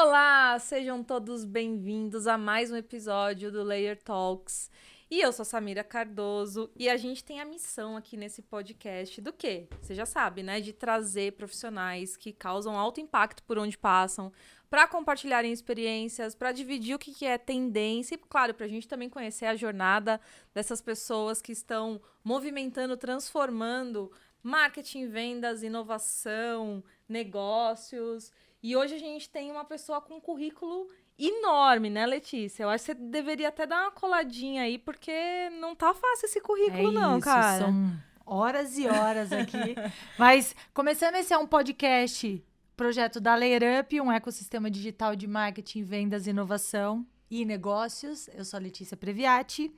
Olá, sejam todos bem-vindos a mais um episódio do Layer Talks. E eu sou Samira Cardoso e a gente tem a missão aqui nesse podcast do quê? Você já sabe, né? De trazer profissionais que causam alto impacto por onde passam, para compartilharem experiências, para dividir o que é tendência e, claro, para a gente também conhecer a jornada dessas pessoas que estão movimentando, transformando marketing, vendas, inovação, negócios. E hoje a gente tem uma pessoa com um currículo enorme, né, Letícia? Eu acho que você deveria até dar uma coladinha aí, porque não tá fácil esse currículo, não, cara. São horas e horas aqui. Mas, começando, esse é um podcast, projeto da Layer Up, um ecossistema digital de marketing, vendas, inovação e negócios. Eu sou a Letícia Previati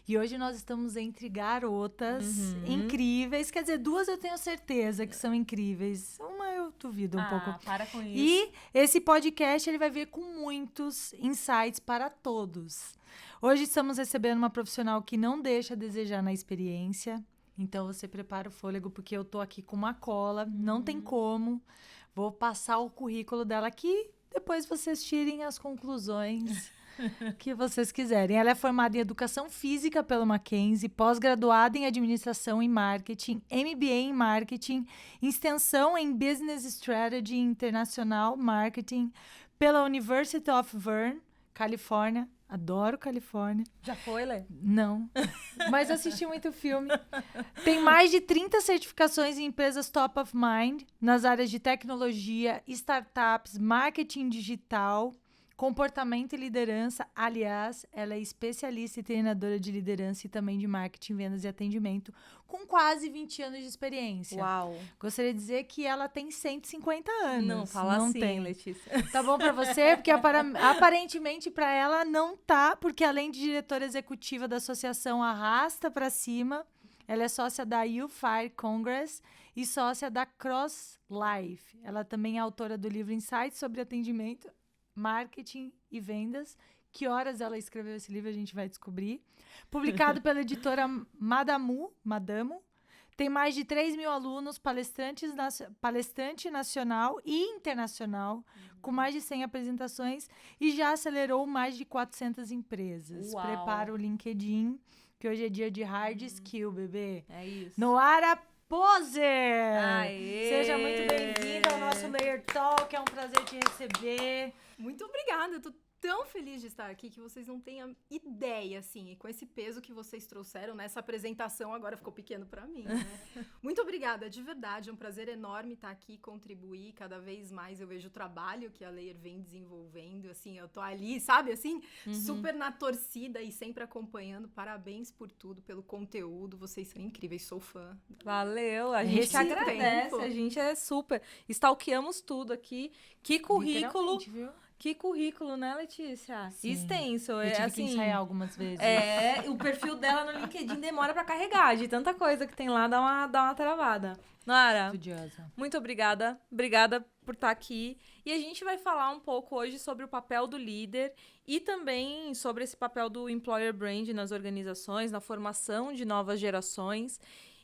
e hoje nós estamos entre garotas incríveis. Quer dizer, duas eu tenho certeza que são incríveis. Uma eu duvido um pouco. Para com isso. E esse podcast ele vai vir com muitos insights para todos. Hoje estamos recebendo uma profissional que não deixa a desejar na experiência. Então você prepara o fôlego porque eu tô aqui com uma cola, não tem como. Vou passar o currículo dela aqui, depois vocês tirem as conclusões que vocês quiserem. Ela é formada em Educação Física pelo Mackenzie, pós-graduada em Administração e Marketing, MBA em Marketing, extensão em Business Strategy Internacional Marketing pela University of Verne, Califórnia. Adoro Califórnia. Já foi, Lê? Não, mas assisti muito filme. Tem mais de 30 certificações em empresas top of mind, nas áreas de tecnologia, startups, marketing digital, comportamento e liderança. Aliás, ela é especialista e treinadora de liderança e também de marketing, vendas e atendimento, com quase 20 anos de experiência. Uau. Gostaria de dizer que ela tem 150 anos. Não, fala não assim, tem. Letícia. Tá bom pra você? Porque aparentemente pra ela não tá, porque além de diretora executiva da associação Arrasta Pra Cima, ela é sócia da You Fire Congress e sócia da Cross Life. Ela também é autora do livro Insights sobre atendimento, marketing e vendas. Que horas ela escreveu esse livro, a gente vai descobrir. Publicado pela editora Madamo. Tem mais de 3 mil alunos, palestrante nacional e internacional, com mais de 100 apresentações e já acelerou mais de 400 empresas. Uau. Prepara o LinkedIn, que hoje é dia de hard skill, bebê. É isso. Noara Poser! Aê! Seja muito bem-vinda ao nosso Layer Talk, é um prazer te receber. Muito obrigada, eu tô tão feliz de estar aqui que vocês não têm ideia, assim, e com esse peso que vocês trouxeram nessa apresentação, agora ficou pequeno pra mim, né? Muito obrigada, de verdade, é um prazer enorme estar aqui, contribuir, cada vez mais eu vejo o trabalho que a Layer vem desenvolvendo, assim, eu tô ali, sabe, assim, super na torcida e sempre acompanhando, parabéns por tudo, pelo conteúdo, vocês são incríveis, sou fã. Valeu, a gente que agradece, a gente é super, stalkeamos tudo aqui, que currículo, Literalmente, viu? que currículo, né, Letícia? Sim. Extenso, Eu é tive assim, que ensaiar algumas vezes. o perfil dela no LinkedIn demora pra carregar, de tanta coisa que tem lá, dá uma travada. Nara, Estudiosa. muito obrigada por estar aqui. E a gente vai falar um pouco hoje sobre o papel do líder e também sobre esse papel do employer brand nas organizações, na formação de novas gerações.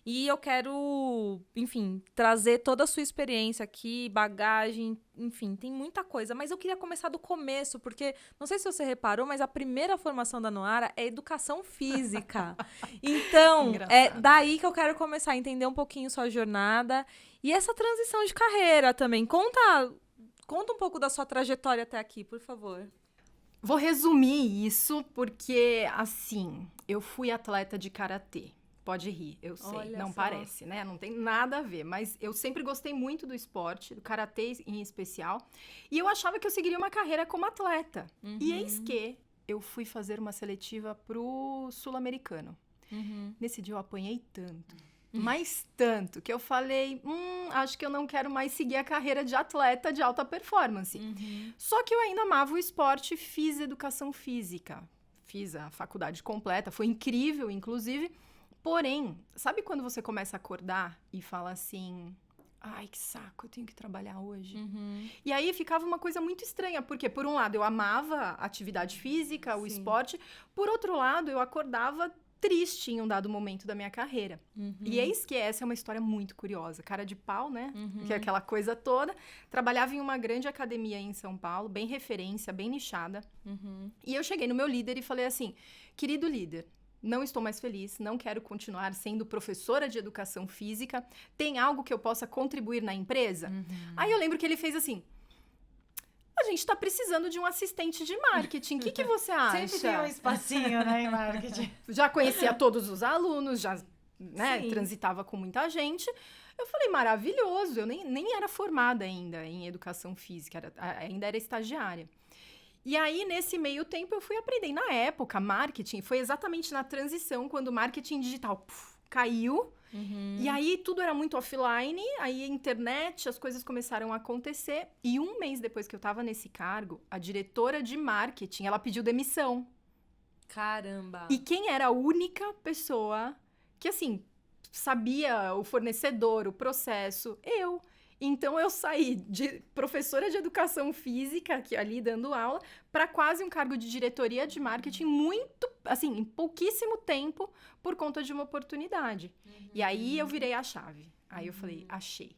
E eu quero, enfim, trazer toda a sua experiência aqui, bagagem, enfim, tem muita coisa. Mas eu queria começar do começo, porque, não sei se você reparou, mas a primeira formação da Noara é educação física. Então, é daí que eu quero começar a entender um pouquinho sua jornada e essa transição de carreira também. Conta um pouco da sua trajetória até aqui, por favor. Vou resumir isso porque, assim, eu fui atleta de karatê. Pode rir, eu sei, Olha não só. parece, né? Não tem nada a ver, mas eu sempre gostei muito do esporte, do karatê em especial, e eu achava que eu seguiria uma carreira como atleta. E eis que eu fui fazer uma seletiva pro Sul-Americano. Nesse dia eu apanhei tanto, mas tanto, que eu falei, acho que eu não quero mais seguir a carreira de atleta de alta performance. Só que eu ainda amava o esporte, fiz educação física, fiz a faculdade completa, foi incrível, inclusive. Porém, sabe quando você começa a acordar e fala assim, ai, que saco, eu tenho que trabalhar hoje? E aí ficava uma coisa muito estranha, porque por um lado eu amava a atividade física, o esporte, por outro lado eu acordava triste em um dado momento da minha carreira. E eis que essa é uma história muito curiosa. Cara de pau, né? Que é aquela coisa toda. Trabalhava em uma grande academia em São Paulo, bem referência, bem nichada. E eu cheguei no meu líder e falei assim, querido líder, não estou mais feliz, não quero continuar sendo professora de educação física. Tem algo que eu possa contribuir na empresa? Aí eu lembro que ele fez assim, a gente tá precisando de um assistente de marketing. O que você acha? Sempre tem um espacinho, né, em marketing. Já conhecia todos os alunos, já Sim. transitava com muita gente. Eu falei, maravilhoso. Eu nem era formada ainda em educação física, ainda era estagiária. E aí, nesse meio tempo, eu fui aprender. Na época, marketing foi exatamente na transição, quando o marketing digital caiu. E aí, tudo era muito offline. Aí, a internet, as coisas começaram a acontecer. E um mês depois que eu tava nesse cargo, a diretora de marketing, ela pediu demissão. Caramba. E quem era a única pessoa que, assim, sabia o fornecedor, o processo? Eu. Então, eu saí de professora de educação física, aqui ali dando aula, para quase um cargo de diretoria de marketing muito, assim, em pouquíssimo tempo, por conta de uma oportunidade. E aí, eu virei a chave. Aí, eu falei, achei.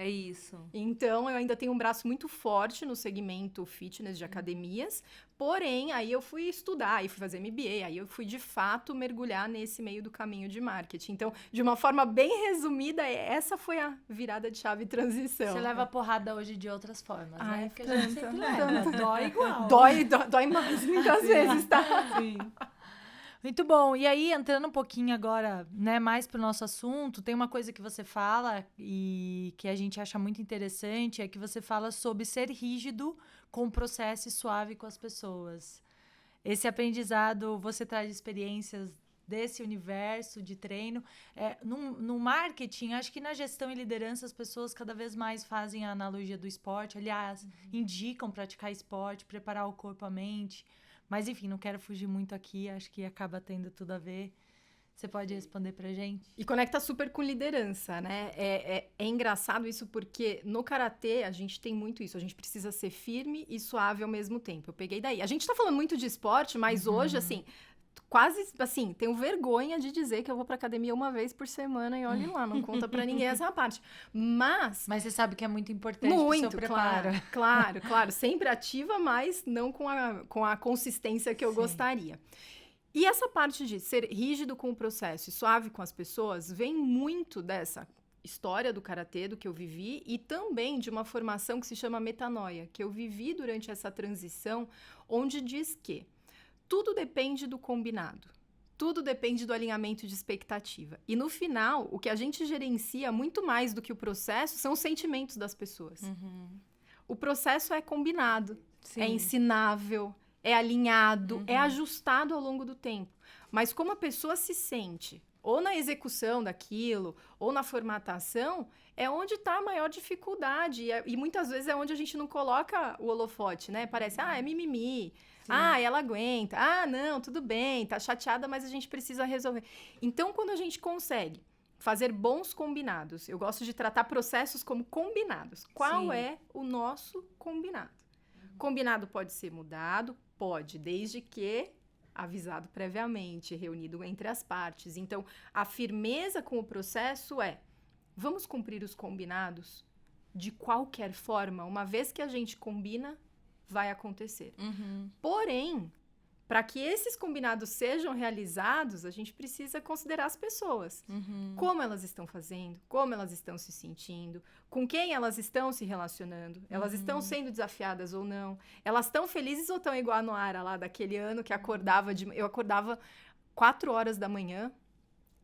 É isso. Então, eu ainda tenho um braço muito forte no segmento fitness de academias, porém, aí eu fui estudar, aí fui fazer MBA, aí eu fui, de fato, mergulhar nesse meio do caminho de marketing. Então, de uma forma bem resumida, essa foi a virada de chave e transição. Você leva porrada hoje de outras formas, Ai, né? Porque a gente tanto, sempre leva. Dói igual. Dói mais muitas vezes, tá? Sim. Muito bom. E aí, entrando um pouquinho agora, né, mais pro nosso assunto, tem uma coisa que você fala e que a gente acha muito interessante, é que você fala sobre ser rígido com o processo e suave com as pessoas. Esse aprendizado, você traz experiências desse universo de treino. No marketing, acho que na gestão e liderança, as pessoas cada vez mais fazem a analogia do esporte. Aliás, indicam praticar esporte, preparar o corpo, a mente. Mas, enfim, não quero fugir muito aqui, acho que acaba tendo tudo a ver. Você pode responder pra gente? E conecta super com liderança, né? É engraçado isso porque no karatê a gente tem muito isso. A gente precisa ser firme e suave ao mesmo tempo. Eu peguei daí. A gente tá falando muito de esporte, mas hoje, assim, quase, assim, tenho vergonha de dizer que eu vou pra academia uma vez por semana e olhe lá, não conta pra ninguém essa parte. Mas você sabe que é muito importante pro seu preparo. Claro. Sempre ativa, mas não com a consistência que eu gostaria. E essa parte de ser rígido com o processo e suave com as pessoas vem muito dessa história do karatê, do que eu vivi, e também de uma formação que se chama metanoia, que eu vivi durante essa transição, onde diz que tudo depende do combinado. Tudo depende do alinhamento de expectativa. E no final, o que a gente gerencia muito mais do que o processo são os sentimentos das pessoas. O processo é combinado, Sim. é ensinável, é alinhado, é ajustado ao longo do tempo. Mas como a pessoa se sente, ou na execução daquilo, ou na formatação, é onde está a maior dificuldade. E muitas vezes é onde a gente não coloca o holofote, né? Parece, é mimimi. Sim. Ela aguenta. Não, tudo bem, tá chateada, mas a gente precisa resolver. Então, quando a gente consegue fazer bons combinados, eu gosto de tratar processos como combinados. Qual é o nosso combinado? Combinado pode ser mudado? Pode, desde que avisado previamente, reunido entre as partes. Então, a firmeza com o processo vamos cumprir os combinados de qualquer forma, uma vez que a gente combina, vai acontecer. Porém, para que esses combinados sejam realizados, a gente precisa considerar as pessoas. Como elas estão fazendo, como elas estão se sentindo, com quem elas estão se relacionando, elas estão sendo desafiadas ou não, elas estão felizes ou estão igual a Noara lá daquele ano que eu acordava 4 horas da manhã,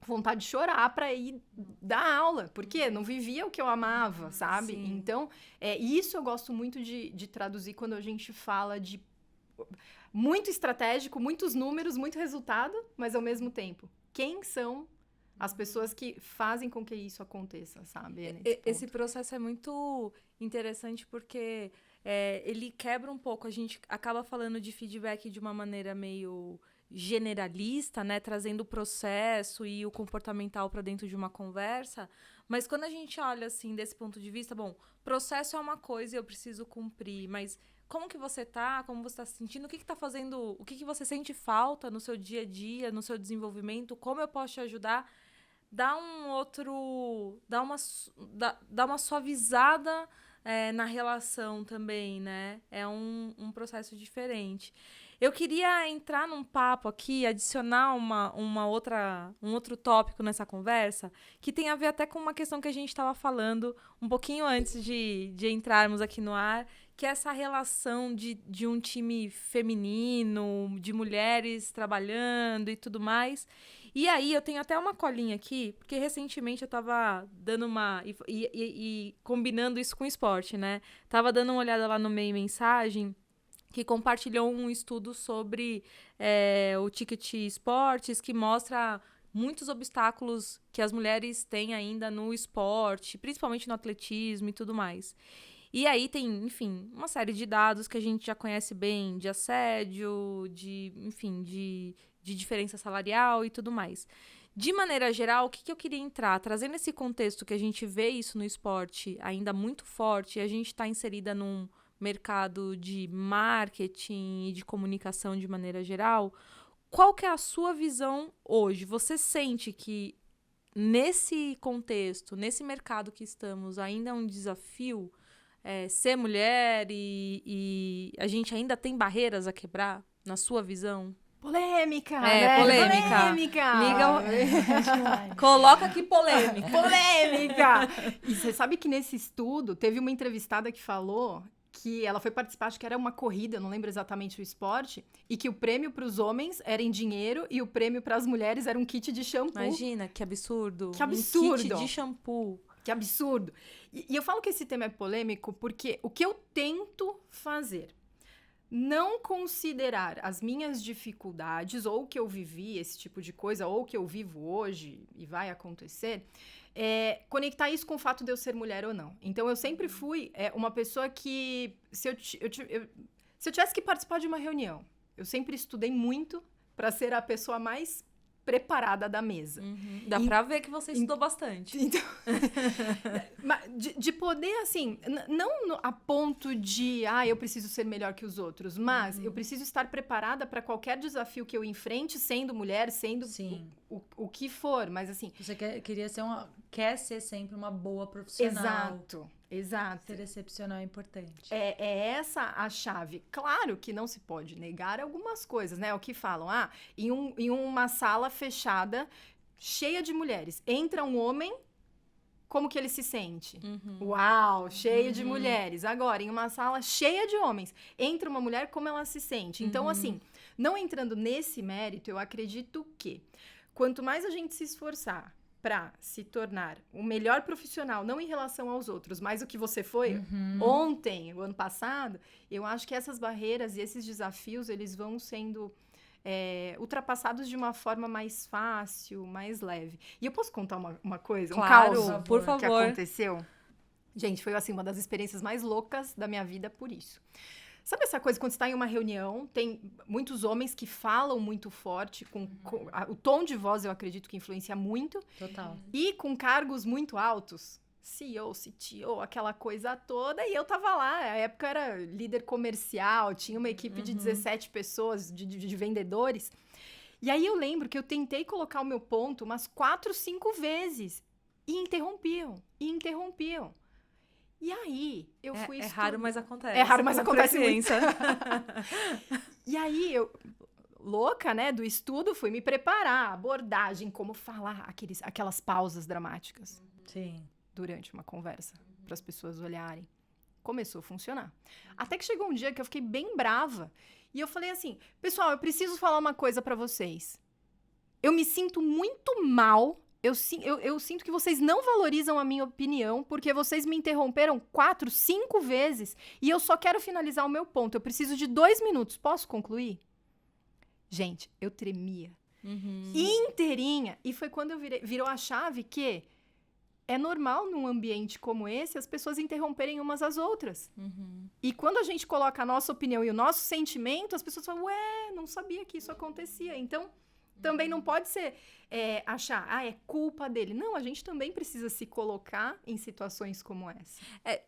vontade de chorar para ir dar aula, porque não vivia o que eu amava, sabe? Sim. Então, isso eu gosto muito de traduzir quando a gente fala de muito estratégico, muitos números, muito resultado, mas ao mesmo tempo, quem são as pessoas que fazem com que isso aconteça, sabe? Esse processo é muito interessante porque ele quebra um pouco, a gente acaba falando de feedback de uma maneira meio generalista, né, trazendo o processo e o comportamental para dentro de uma conversa, mas quando a gente olha assim desse ponto de vista, bom, processo é uma coisa e eu preciso cumprir, mas como que você tá, como você tá se sentindo, o que tá fazendo, o que você sente falta no seu dia a dia, no seu desenvolvimento, como eu posso te ajudar, dá uma suavizada na relação também, né? É um processo diferente. Eu queria entrar num papo aqui, adicionar um outro tópico nessa conversa, que tem a ver até com uma questão que a gente estava falando um pouquinho antes de entrarmos aqui no ar, que é essa relação de um time feminino, de mulheres trabalhando e tudo mais. E aí, eu tenho até uma colinha aqui, porque recentemente eu tava dando e combinando isso com esporte, né? Tava dando uma olhada lá no Meio Mensagem, que compartilhou um estudo sobre o Ticket Esportes, que mostra muitos obstáculos que as mulheres têm ainda no esporte, principalmente no atletismo e tudo mais. E aí tem, enfim, uma série de dados que a gente já conhece bem, de assédio, de diferença salarial e tudo mais. De maneira geral, o que eu queria entrar? Trazendo esse contexto que a gente vê isso no esporte ainda muito forte, e a gente está inserida num mercado de marketing e de comunicação de maneira geral, qual que é a sua visão hoje? Você sente que nesse contexto, nesse mercado que estamos, ainda é um desafio ser mulher e a gente ainda tem barreiras a quebrar, na sua visão? Polêmica, né? Polêmica. Liga coloca aqui polêmica. Polêmica! E você sabe que nesse estudo teve uma entrevistada que falou que ela foi participar, acho que era uma corrida, não lembro exatamente o esporte, e que o prêmio para os homens era em dinheiro e o prêmio para as mulheres era um kit de shampoo. Imagina, que absurdo. Que absurdo. Um kit de shampoo. Que absurdo. E eu falo que esse tema é polêmico porque o que eu tento fazer, não considerar as minhas dificuldades, ou que eu vivi esse tipo de coisa, ou que eu vivo hoje e vai acontecer, conectar isso com o fato de eu ser mulher ou não. Então, eu sempre fui uma pessoa que, se eu tivesse que participar de uma reunião, eu sempre estudei muito para ser a pessoa mais preparada da mesa. Dá pra ver que você estudou bastante. Então, de poder, assim, não a ponto de, eu preciso ser melhor que os outros, mas eu preciso estar preparada para qualquer desafio que eu enfrente, sendo mulher, sendo o que for, mas assim... Você quer ser sempre uma boa profissional. Exato. Ser excepcional é importante. É essa a chave. Claro que não se pode negar algumas coisas, né? O que falam, em uma sala fechada, cheia de mulheres, entra um homem, como que ele se sente? Uau, cheio de mulheres. Agora, em uma sala cheia de homens, entra uma mulher, como ela se sente? Então, assim, não entrando nesse mérito, eu acredito que quanto mais a gente se esforçar para se tornar o melhor profissional, não em relação aos outros, mas o que você foi ontem, o ano passado, eu acho que essas barreiras e esses desafios, eles vão sendo ultrapassados de uma forma mais fácil, mais leve. E eu posso contar uma coisa? Claro, um caos por favor. Que aconteceu? Gente, foi assim, uma das experiências mais loucas da minha vida por isso. Sabe essa coisa, quando você está em uma reunião, tem muitos homens que falam muito forte, o tom de voz eu acredito que influencia muito. Total. E com cargos muito altos, CEO, CTO, aquela coisa toda, e eu tava lá, a época era líder comercial, tinha uma equipe de 17 pessoas, de vendedores. E aí eu lembro que eu tentei colocar o meu ponto umas 4, 5 vezes, e interrompiam. E aí, eu fui estudar. É raro, mas acontece. É raro, mas acontece muito. frequência. E aí, eu, louca, né, do estudo, fui me preparar, abordagem, como falar, aquelas pausas dramáticas. Sim. Durante uma conversa, para as pessoas olharem. Começou a funcionar. Até que chegou um dia que eu fiquei bem brava. E eu falei assim, pessoal, eu preciso falar uma coisa para vocês. Eu me sinto muito mal. Eu sinto que vocês não valorizam a minha opinião, porque vocês me interromperam 4, 5 vezes, e eu só quero finalizar o meu ponto. Eu preciso de 2 minutos. Posso concluir? Gente, eu tremia. Inteirinha. E foi quando virou a chave que é normal num ambiente como esse as pessoas interromperem umas às outras. E quando a gente coloca a nossa opinião e o nosso sentimento, as pessoas falam, não sabia que isso acontecia. Então, Também não pode ser achar, é culpa dele. Não, a gente também precisa se colocar em situações como essa.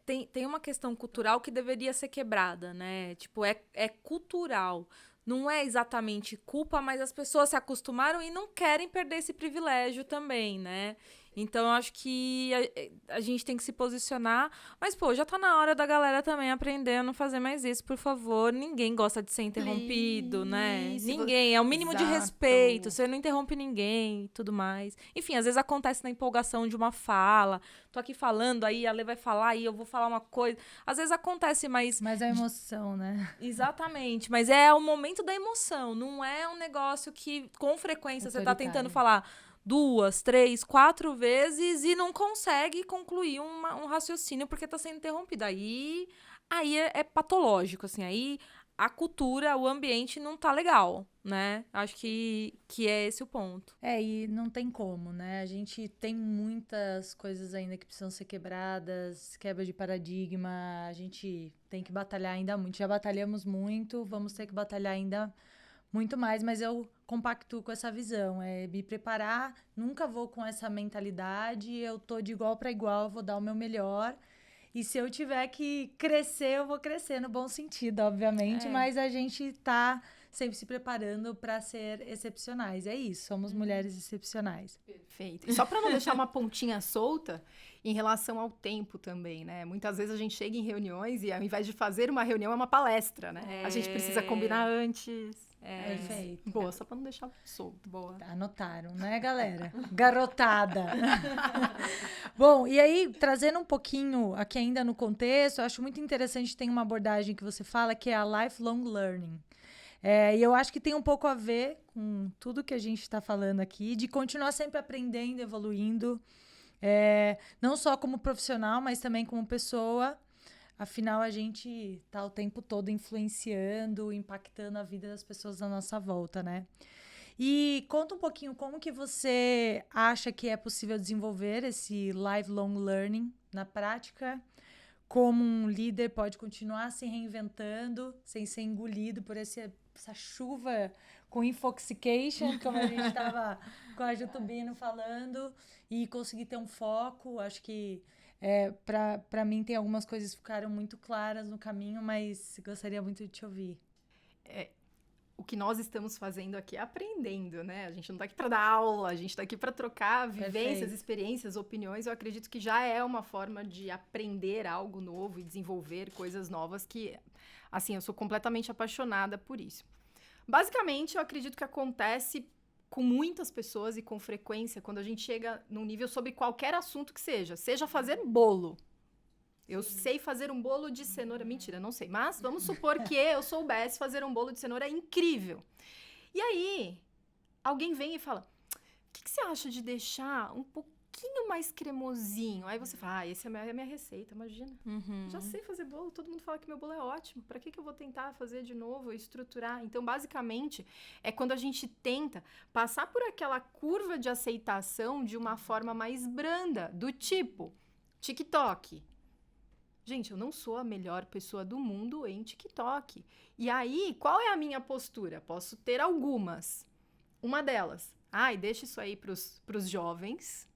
Tem uma questão cultural que deveria ser quebrada, né? Tipo, é cultural. Não é exatamente culpa, mas as pessoas se acostumaram e não querem perder esse privilégio também, né? Então, eu acho que a gente tem que se posicionar. Mas, pô, já tá na hora da galera também aprender a não fazer mais isso, por favor. Ninguém gosta de ser interrompido, né? Ninguém. É o mínimo de respeito. Você não interrompe ninguém e tudo mais. Enfim, às vezes acontece na empolgação de uma fala. Tô aqui falando, aí a Lê vai falar, aí eu vou falar uma coisa. Às vezes acontece, mas... Mas é emoção, né? Exatamente. Mas é o momento da emoção. Não é um negócio que, com frequência, você tá tentando falar 2, 3, 4 vezes e não consegue concluir um raciocínio porque tá sendo interrompido. Aí é patológico, assim. Aí a cultura, o ambiente não tá legal, né? Acho que é esse o ponto. E não tem como, né? A gente tem muitas coisas ainda que precisam ser quebradas, quebra de paradigma, a gente tem que batalhar ainda muito. Já batalhamos muito, vamos ter que batalhar ainda muito mais, mas eu compactuo com essa visão, me preparar, nunca vou com essa mentalidade, eu tô de igual para igual, eu vou dar o meu melhor, e se eu tiver que crescer, eu vou crescer no bom sentido, obviamente, mas a gente tá sempre se preparando para ser excepcionais, é isso, somos mulheres excepcionais. Perfeito. E só para não deixar uma pontinha solta, em relação ao tempo também, né? Muitas vezes a gente chega em reuniões e ao invés de fazer uma reunião, é uma palestra, né? A gente precisa combinar antes. Perfeito. Boa, só para não deixar solto. Boa. Anotaram, né, galera? Garotada. Bom, e aí, trazendo um pouquinho aqui ainda no contexto, eu acho muito interessante, tem uma abordagem que você fala, que é a lifelong learning. E eu acho que tem um pouco a ver com tudo que a gente está falando aqui, de continuar sempre aprendendo, evoluindo, não só como profissional, mas também como pessoa. Afinal, a gente tá o tempo todo influenciando, impactando a vida das pessoas à nossa volta, né? E conta um pouquinho como que você acha que é possível desenvolver esse lifelong learning na prática, como um líder pode continuar se reinventando sem ser engolido por essa chuva com infoxication, como a gente estava com a Jutubino falando, e conseguir ter um foco. Acho que para mim tem algumas coisas que ficaram muito claras no caminho, mas gostaria muito de te ouvir. O que nós estamos fazendo aqui é aprendendo, né? A gente não tá aqui para dar aula, a gente tá aqui para trocar vivências, experiências, opiniões. Eu acredito que já é uma forma de aprender algo novo e desenvolver coisas novas que, assim, eu sou completamente apaixonada por isso. Basicamente, eu acredito que acontece com muitas pessoas e com frequência quando a gente chega num nível sobre qualquer assunto que seja fazer bolo. Eu sei fazer um bolo de cenoura. Mentira, não sei. Mas vamos supor que eu soubesse fazer um bolo de cenoura incrível. E aí, alguém vem e fala, o que você acha de deixar um pouquinho mais cremosinho? Aí você fala, essa é a minha receita, imagina. Já sei fazer bolo, todo mundo fala que meu bolo é ótimo. Pra que eu vou tentar fazer de novo, estruturar? Então, basicamente, é quando a gente tenta passar por aquela curva de aceitação de uma forma mais branda, do tipo, TikTok. Gente, eu não sou a melhor pessoa do mundo em TikTok. E aí, qual é a minha postura? Posso ter algumas. Uma delas, deixa isso aí pros jovens.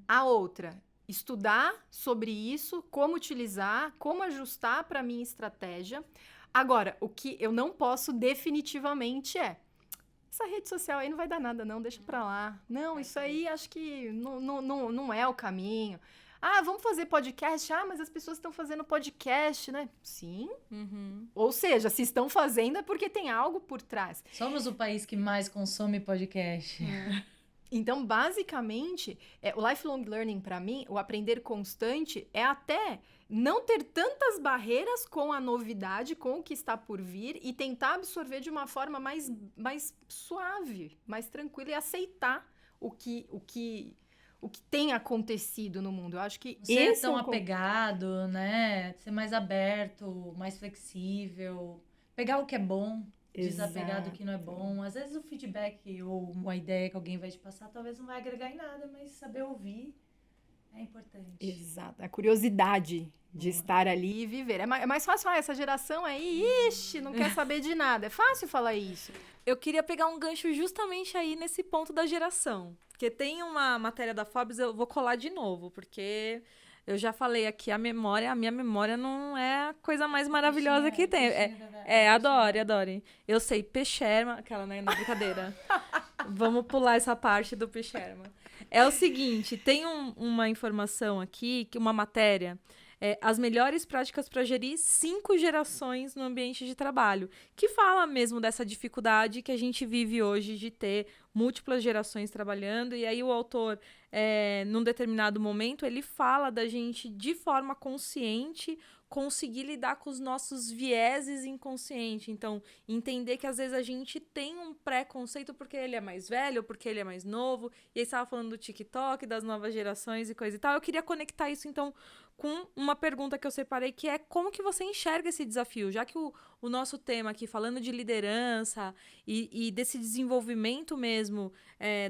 A outra, estudar sobre isso, como utilizar, como ajustar para a minha estratégia. Agora, o que eu não posso definitivamente essa rede social aí não vai dar nada, não, deixa pra lá. Não, isso aí acho que não é o caminho. Vamos fazer podcast? Mas as pessoas estão fazendo podcast, né? Sim. Ou seja, se estão fazendo é porque tem algo por trás. Somos o país que mais consome podcast. Então, basicamente, o lifelong learning, para mim, o aprender constante, é até não ter tantas barreiras com a novidade, com o que está por vir, e tentar absorver de uma forma mais suave, mais tranquila, e aceitar o que tem acontecido no mundo. Eu acho que ser tão apegado, né? Ser mais aberto, mais flexível, pegar o que é bom, desapegar do que não é bom. Às vezes o feedback ou uma ideia que alguém vai te passar talvez não vai agregar em nada, mas saber ouvir é importante. Exato. A curiosidade de estar ali e viver. É mais fácil falar, essa geração aí, não quer saber de nada. É fácil falar isso. Eu queria pegar um gancho justamente aí nesse ponto da geração. Porque tem uma matéria da Forbes, eu vou colar de novo, porque eu já falei aqui, a minha memória não é a coisa mais maravilhosa que tem. Adore. Eu sei, Peixerma, aquela, né, na brincadeira. Vamos pular essa parte do Peixerma. É o seguinte, tem uma informação aqui, uma matéria... as melhores práticas para gerir 5 gerações no ambiente de trabalho, que fala mesmo dessa dificuldade que a gente vive hoje de ter múltiplas gerações trabalhando, e aí o autor, num determinado momento, ele fala da gente, de forma consciente, conseguir lidar com os nossos vieses inconscientes. Então, entender que às vezes a gente tem um preconceito porque ele é mais velho, porque ele é mais novo, e aí você estava falando do TikTok, das novas gerações e coisa e tal. Eu queria conectar isso, então, com uma pergunta que eu separei, que é como que você enxerga esse desafio? Já que o nosso tema aqui, falando de liderança e desse desenvolvimento mesmo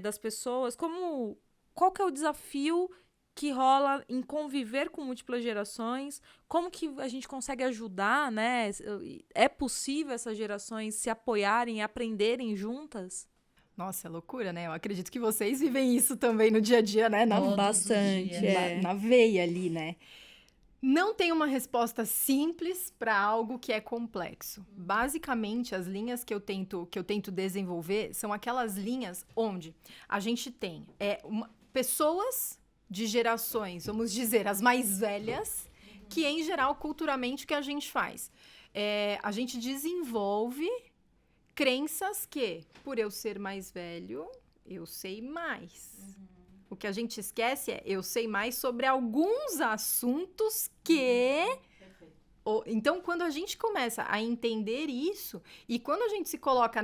das pessoas, qual que é o desafio que rola em conviver com múltiplas gerações? Como que a gente consegue ajudar, né? É possível essas gerações se apoiarem e aprenderem juntas? Nossa, é loucura, né? Eu acredito que vocês vivem isso também no dia a dia, né? Bastante, na veia ali, né? Não tem uma resposta simples para algo que é complexo. Basicamente, as linhas que eu tento desenvolver são aquelas linhas onde a gente tem pessoas de gerações, vamos dizer, as mais velhas, que em geral, culturalmente, o que a gente faz? A gente desenvolve crenças que, por eu ser mais velho, eu sei mais. O que a gente esquece eu sei mais sobre alguns assuntos que... Então, quando a gente começa a entender isso, e quando a gente se coloca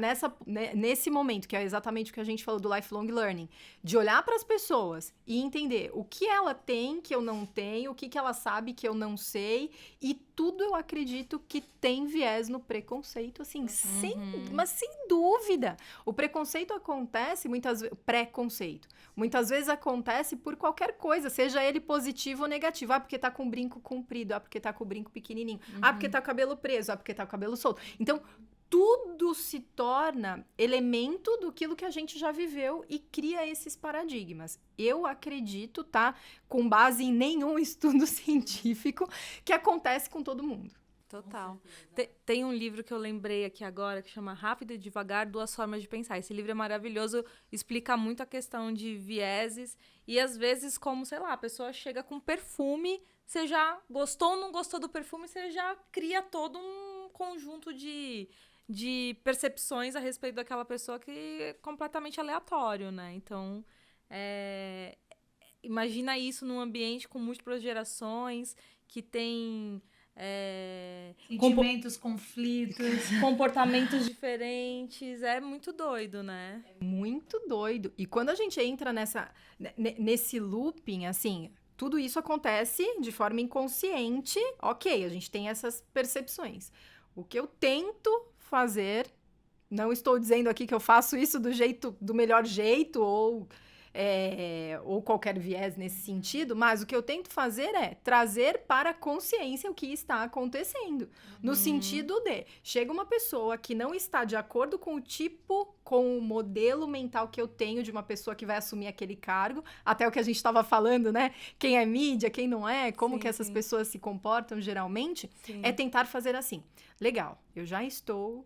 nesse momento, que é exatamente o que a gente falou do lifelong learning, de olhar para as pessoas e entender o que ela tem que eu não tenho, o que ela sabe que eu não sei, e tudo eu acredito que tem viés no preconceito, assim, mas sem dúvida. O preconceito acontece muitas vezes acontece por qualquer coisa, seja ele positivo ou negativo. Porque tá com o brinco comprido, porque tá com o brinco pequenininho, porque tá com o cabelo preso, porque tá com o cabelo solto. Então, tudo se torna elemento daquilo que a gente já viveu e cria esses paradigmas. Eu acredito, com base em nenhum estudo científico, que acontece com todo mundo. Total. Tem um livro que eu lembrei aqui agora, que chama Rápido e Devagar, 2 Formas de Pensar. Esse livro é maravilhoso, explica muito a questão de vieses e, às vezes, como, sei lá, a pessoa chega com perfume, você já gostou ou não gostou do perfume, você já cria todo um conjunto de percepções a respeito daquela pessoa que é completamente aleatório, né? Então, imagina isso num ambiente com múltiplas gerações, que tem... sentimentos, conflitos, comportamentos diferentes, é muito doido, né? É muito doido. E quando a gente entra nesse looping, assim, tudo isso acontece de forma inconsciente, ok, a gente tem essas percepções. O que eu tento fazer, não estou dizendo aqui que eu faço isso do melhor jeito ou qualquer viés nesse sentido, mas o que eu tento fazer é trazer para a consciência o que está acontecendo. No sentido de, chega uma pessoa que não está de acordo com o modelo mental que eu tenho de uma pessoa que vai assumir aquele cargo, até o que a gente estava falando, né? Quem é mídia, quem não é, como que essas pessoas se comportam geralmente, é tentar fazer assim. Legal, eu já estou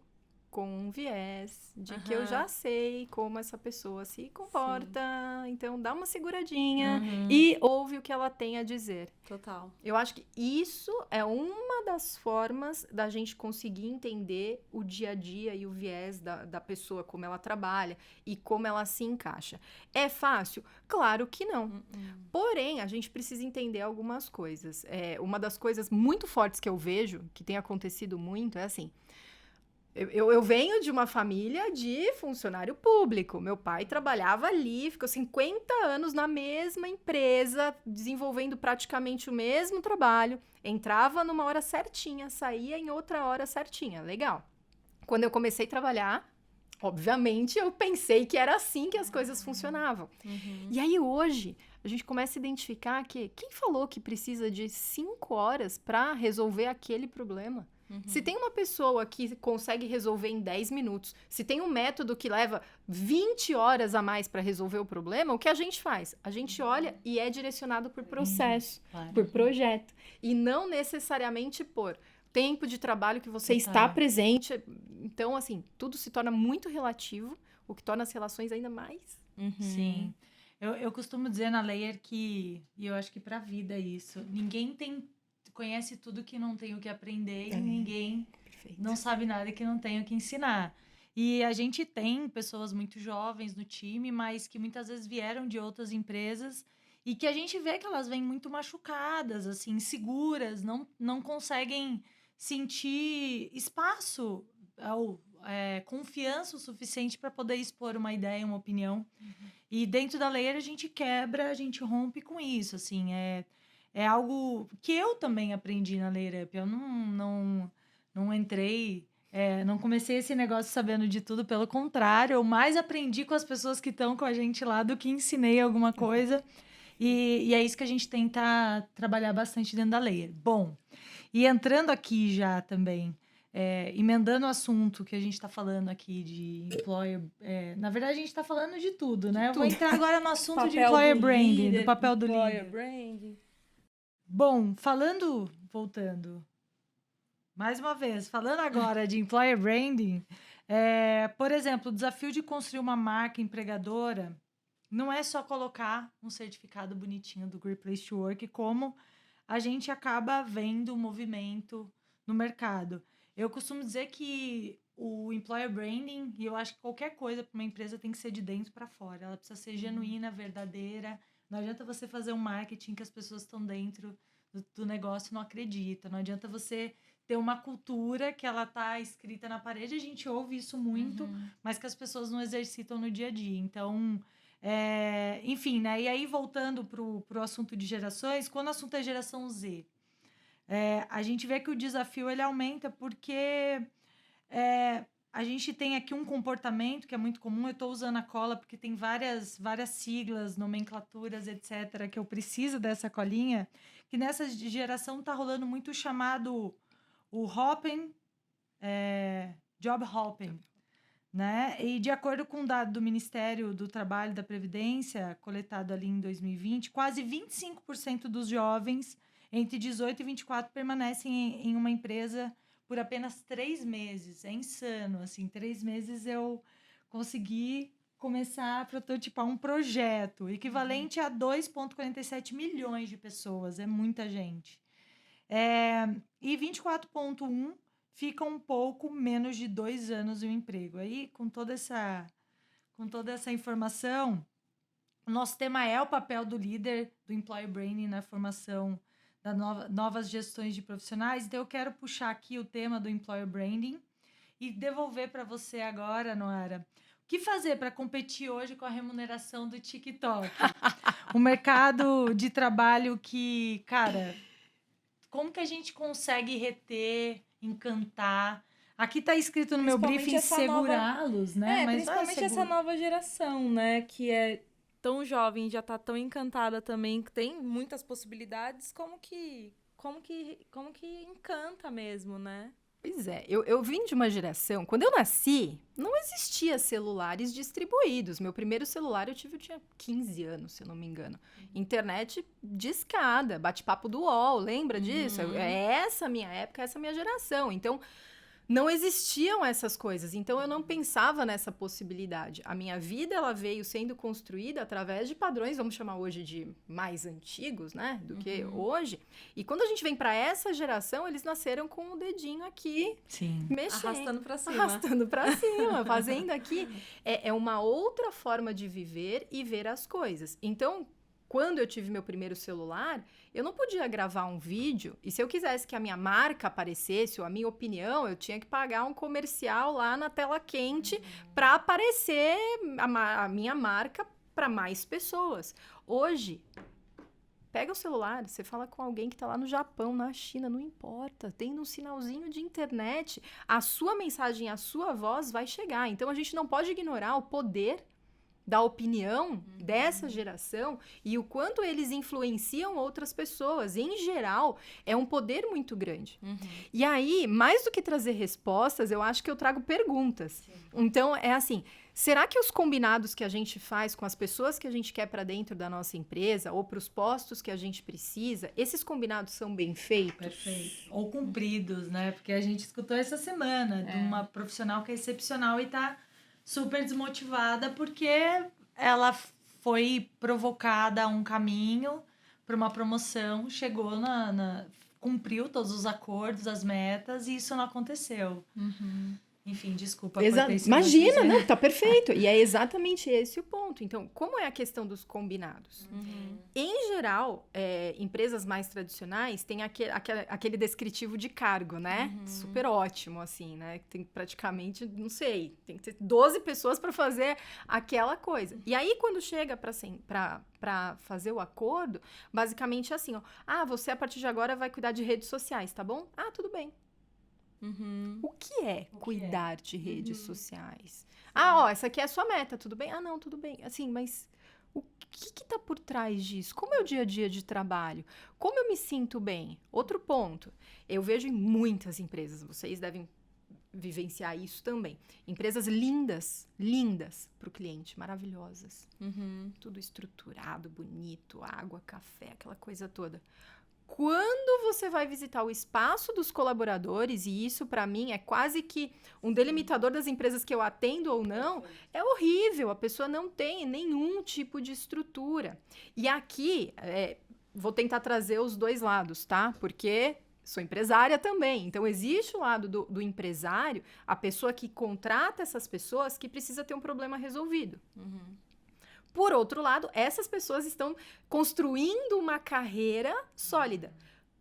com um viés de que eu já sei como essa pessoa se comporta. Então, dá uma seguradinha e ouve o que ela tem a dizer. Total. Eu acho que isso é uma das formas da gente conseguir entender o dia a dia e o viés da pessoa, como ela trabalha e como ela se encaixa. É fácil? Claro que não. Porém, a gente precisa entender algumas coisas. Uma das coisas muito fortes que eu vejo, que tem acontecido muito, é assim... Eu venho de uma família de funcionário público. Meu pai trabalhava ali, ficou 50 anos na mesma empresa, desenvolvendo praticamente o mesmo trabalho. Entrava numa hora certinha, saía em outra hora certinha. Legal. Quando eu comecei a trabalhar, obviamente, eu pensei que era assim que as coisas funcionavam. E aí, hoje, a gente começa a identificar que quem falou que precisa de 5 horas para resolver aquele problema? Se tem uma pessoa que consegue resolver em 10 minutos, se tem um método que leva 20 horas a mais para resolver o problema, o que a gente faz? A gente olha e é direcionado por processo, Claro. por projeto, e não necessariamente por tempo de trabalho que você está presente. Então, assim, tudo se torna muito relativo, o que torna as relações ainda mais. Sim. Eu costumo dizer na Layer e eu acho que pra vida é isso, ninguém conhece tudo que não tem o que aprender e ninguém Perfeito. não sabe nada que não tem o que ensinar. E a gente tem pessoas muito jovens no time, mas que muitas vezes vieram de outras empresas e que a gente vê que elas vêm muito machucadas, assim, inseguras, não conseguem sentir espaço ou confiança o suficiente para poder expor uma ideia, uma opinião. E dentro da Layer a gente quebra, a gente rompe com isso, assim, é algo que eu também aprendi na Layer Up. Eu não entrei, não comecei esse negócio sabendo de tudo, pelo contrário, eu mais aprendi com as pessoas que estão com a gente lá do que ensinei alguma coisa. E é isso que a gente tenta trabalhar bastante dentro da Layer. Bom, e entrando aqui já também, emendando o assunto que a gente está falando aqui de employer... na verdade, a gente está falando de tudo, né? Eu vou entrar agora no assunto de employer branding, do papel do líder. Branding. Bom, voltando, mais uma vez, falando agora de employer branding, por exemplo, o desafio de construir uma marca empregadora não é só colocar um certificado bonitinho do Great Place to Work, como a gente acaba vendo o movimento no mercado. Eu costumo dizer que o employer branding, e eu acho que qualquer coisa para uma empresa tem que ser de dentro para fora. Ela precisa ser genuína, verdadeira. Não adianta você fazer um marketing que as pessoas estão dentro do negócio e não acreditam. Não adianta você ter uma cultura que ela tá escrita na parede. A gente ouve isso muito, mas que as pessoas não exercitam no dia a dia. Então, enfim, né? E aí, voltando pro assunto de gerações, quando o assunto é geração Z, a gente vê que o desafio ele aumenta porque a gente tem aqui um comportamento que é muito comum. Eu estou usando a cola porque tem várias siglas, nomenclaturas, etc., que eu preciso dessa colinha, que nessa geração está rolando muito o chamado o hopping, job hopping, né? E de acordo com um dado do Ministério do Trabalho e da Previdência, coletado ali em 2020, quase 25% dos jovens entre 18 e 24 permanecem em uma empresa por apenas 3 meses. É insano, assim, 3 meses eu consegui começar a prototipar um projeto equivalente a 2,47 milhões de pessoas, é muita gente. E 24,1 fica um pouco menos de 2 anos no emprego. Aí, com toda essa informação, o nosso tema é o papel do líder do Employer Branding na formação das novas gestões de profissionais. Então, eu quero puxar aqui o tema do Employer Branding e devolver para você agora, Noara. O que fazer para competir hoje com a remuneração do TikTok? O mercado de trabalho que, cara, como que a gente consegue reter, encantar? Aqui está escrito no meu briefing segurá-los, né? Mas principalmente essa nova geração, né? Que é tão jovem, já tá tão encantada também, que tem muitas possibilidades, como que encanta mesmo, né? Pois é, eu vim de uma geração, quando eu nasci, não existia celulares distribuídos. Meu primeiro celular eu tinha 15 anos, se eu não me engano. Internet discada, bate-papo do UOL, lembra disso? Essa minha época, essa minha geração. Então, não existiam essas coisas, então eu não pensava nessa possibilidade. A minha vida, ela veio sendo construída através de padrões, vamos chamar hoje de mais antigos, né, do que hoje. E quando a gente vem para essa geração, eles nasceram com o dedinho aqui, mexendo. Arrastando para cima, fazendo aqui. É uma outra forma de viver e ver as coisas. Então, quando eu tive meu primeiro celular, eu não podia gravar um vídeo, e se eu quisesse que a minha marca aparecesse, ou a minha opinião, eu tinha que pagar um comercial lá na tela quente para aparecer a minha marca para mais pessoas. Hoje, Pega o celular, você fala com alguém que está lá no Japão, na China, não importa. Tem um sinalzinho de internet. A sua mensagem, a sua voz vai chegar. Então, a gente não pode ignorar o poder da opinião dessa geração e o quanto eles influenciam outras pessoas. Em geral, é um poder muito grande. E aí, mais do que trazer respostas, eu acho que eu trago perguntas. Sim. Então, é assim, será que os combinados que a gente faz com as pessoas que a gente quer para dentro da nossa empresa ou para os postos que a gente precisa, esses combinados são bem feitos? Perfeito. Ou cumpridos, né? Porque a gente escutou essa semana de uma profissional que é excepcional e tá super desmotivada porque ela foi provocada a um caminho para uma promoção, chegou cumpriu todos os acordos, as metas, e isso não aconteceu. Enfim, desculpa. Imagina, não, tá perfeito. E é exatamente esse o ponto. Então, como é a questão dos combinados? Em geral, empresas mais tradicionais têm aquele descritivo de cargo, né? Super ótimo, assim, né? Tem praticamente, não sei, tem que ter 12 pessoas para fazer aquela coisa. E aí, quando chega para fazer o acordo, basicamente é assim, ó. Ah, você a partir de agora vai cuidar de redes sociais, tá bom? Ah, tudo bem. O que é cuidar de redes sociais? Ah, ó, essa aqui é a sua meta, tudo bem? Ah, não, tudo bem. Assim, mas o que tá por trás disso? Como é o dia a dia de trabalho? Como eu me sinto bem? Outro ponto, eu vejo em muitas empresas, vocês devem vivenciar isso também. Empresas lindas para o cliente, maravilhosas. Tudo estruturado, bonito, água, café, aquela coisa toda. Quando você vai visitar o espaço dos colaboradores, e isso para mim é quase que um delimitador das empresas que eu atendo ou não, é horrível, a pessoa não tem nenhum tipo de estrutura. E aqui, vou tentar trazer os dois lados, tá? Porque sou empresária também, então existe o lado do empresário, a pessoa que contrata essas pessoas que precisa ter um problema resolvido. Por outro lado, essas pessoas estão construindo uma carreira sólida.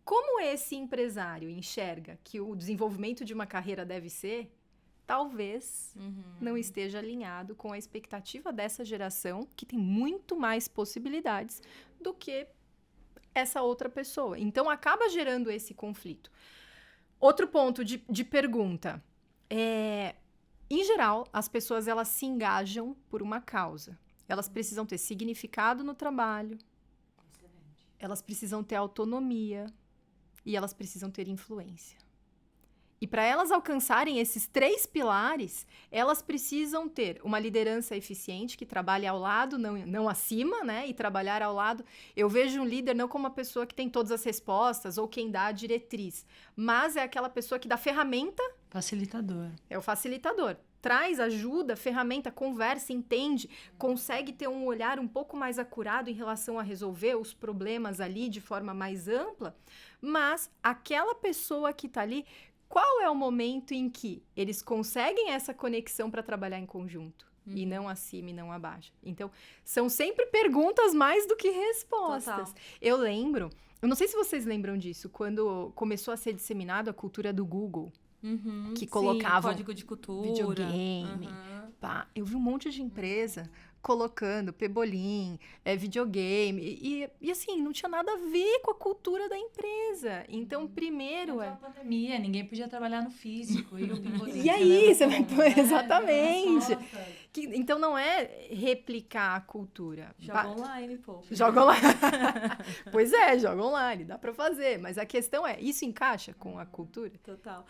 Como esse empresário enxerga que o desenvolvimento de uma carreira deve ser, talvez não esteja alinhado com a expectativa dessa geração, que tem muito mais possibilidades do que essa outra pessoa. Então, acaba gerando esse conflito. Outro ponto de pergunta. Em geral, as pessoas elas se engajam por uma causa. Elas precisam ter significado no trabalho. Excelente. Elas precisam ter autonomia. E elas precisam ter influência. E para elas alcançarem esses 3 pilares, elas precisam ter uma liderança eficiente, que trabalhe ao lado, não acima, né? E trabalhar ao lado. Eu vejo um líder não como uma pessoa que tem todas as respostas ou quem dá a diretriz, mas é aquela pessoa que dá ferramenta. Facilitador. É o facilitador. Traz ajuda, ferramenta, conversa, entende, consegue ter um olhar um pouco mais acurado em relação a resolver os problemas ali de forma mais ampla, mas aquela pessoa que está ali, qual é o momento em que eles conseguem essa conexão para trabalhar em conjunto? E não acima e não abaixo. Então, são sempre perguntas mais do que respostas. Total. Eu não sei se vocês lembram disso, quando começou a ser disseminado a cultura do Google. Que colocavam código de cultura, videogame. Pá, eu vi um monte de empresa colocando pebolim, videogame. E assim, não tinha nada a ver com a cultura da empresa. Então, primeiro a pandemia, ninguém podia trabalhar no físico. E aí, você vai pôr exatamente. Então, não é replicar a cultura. Joga online, pô. Joga online. Pois é, joga online, dá pra fazer. Mas a questão é, isso encaixa com a cultura? Total.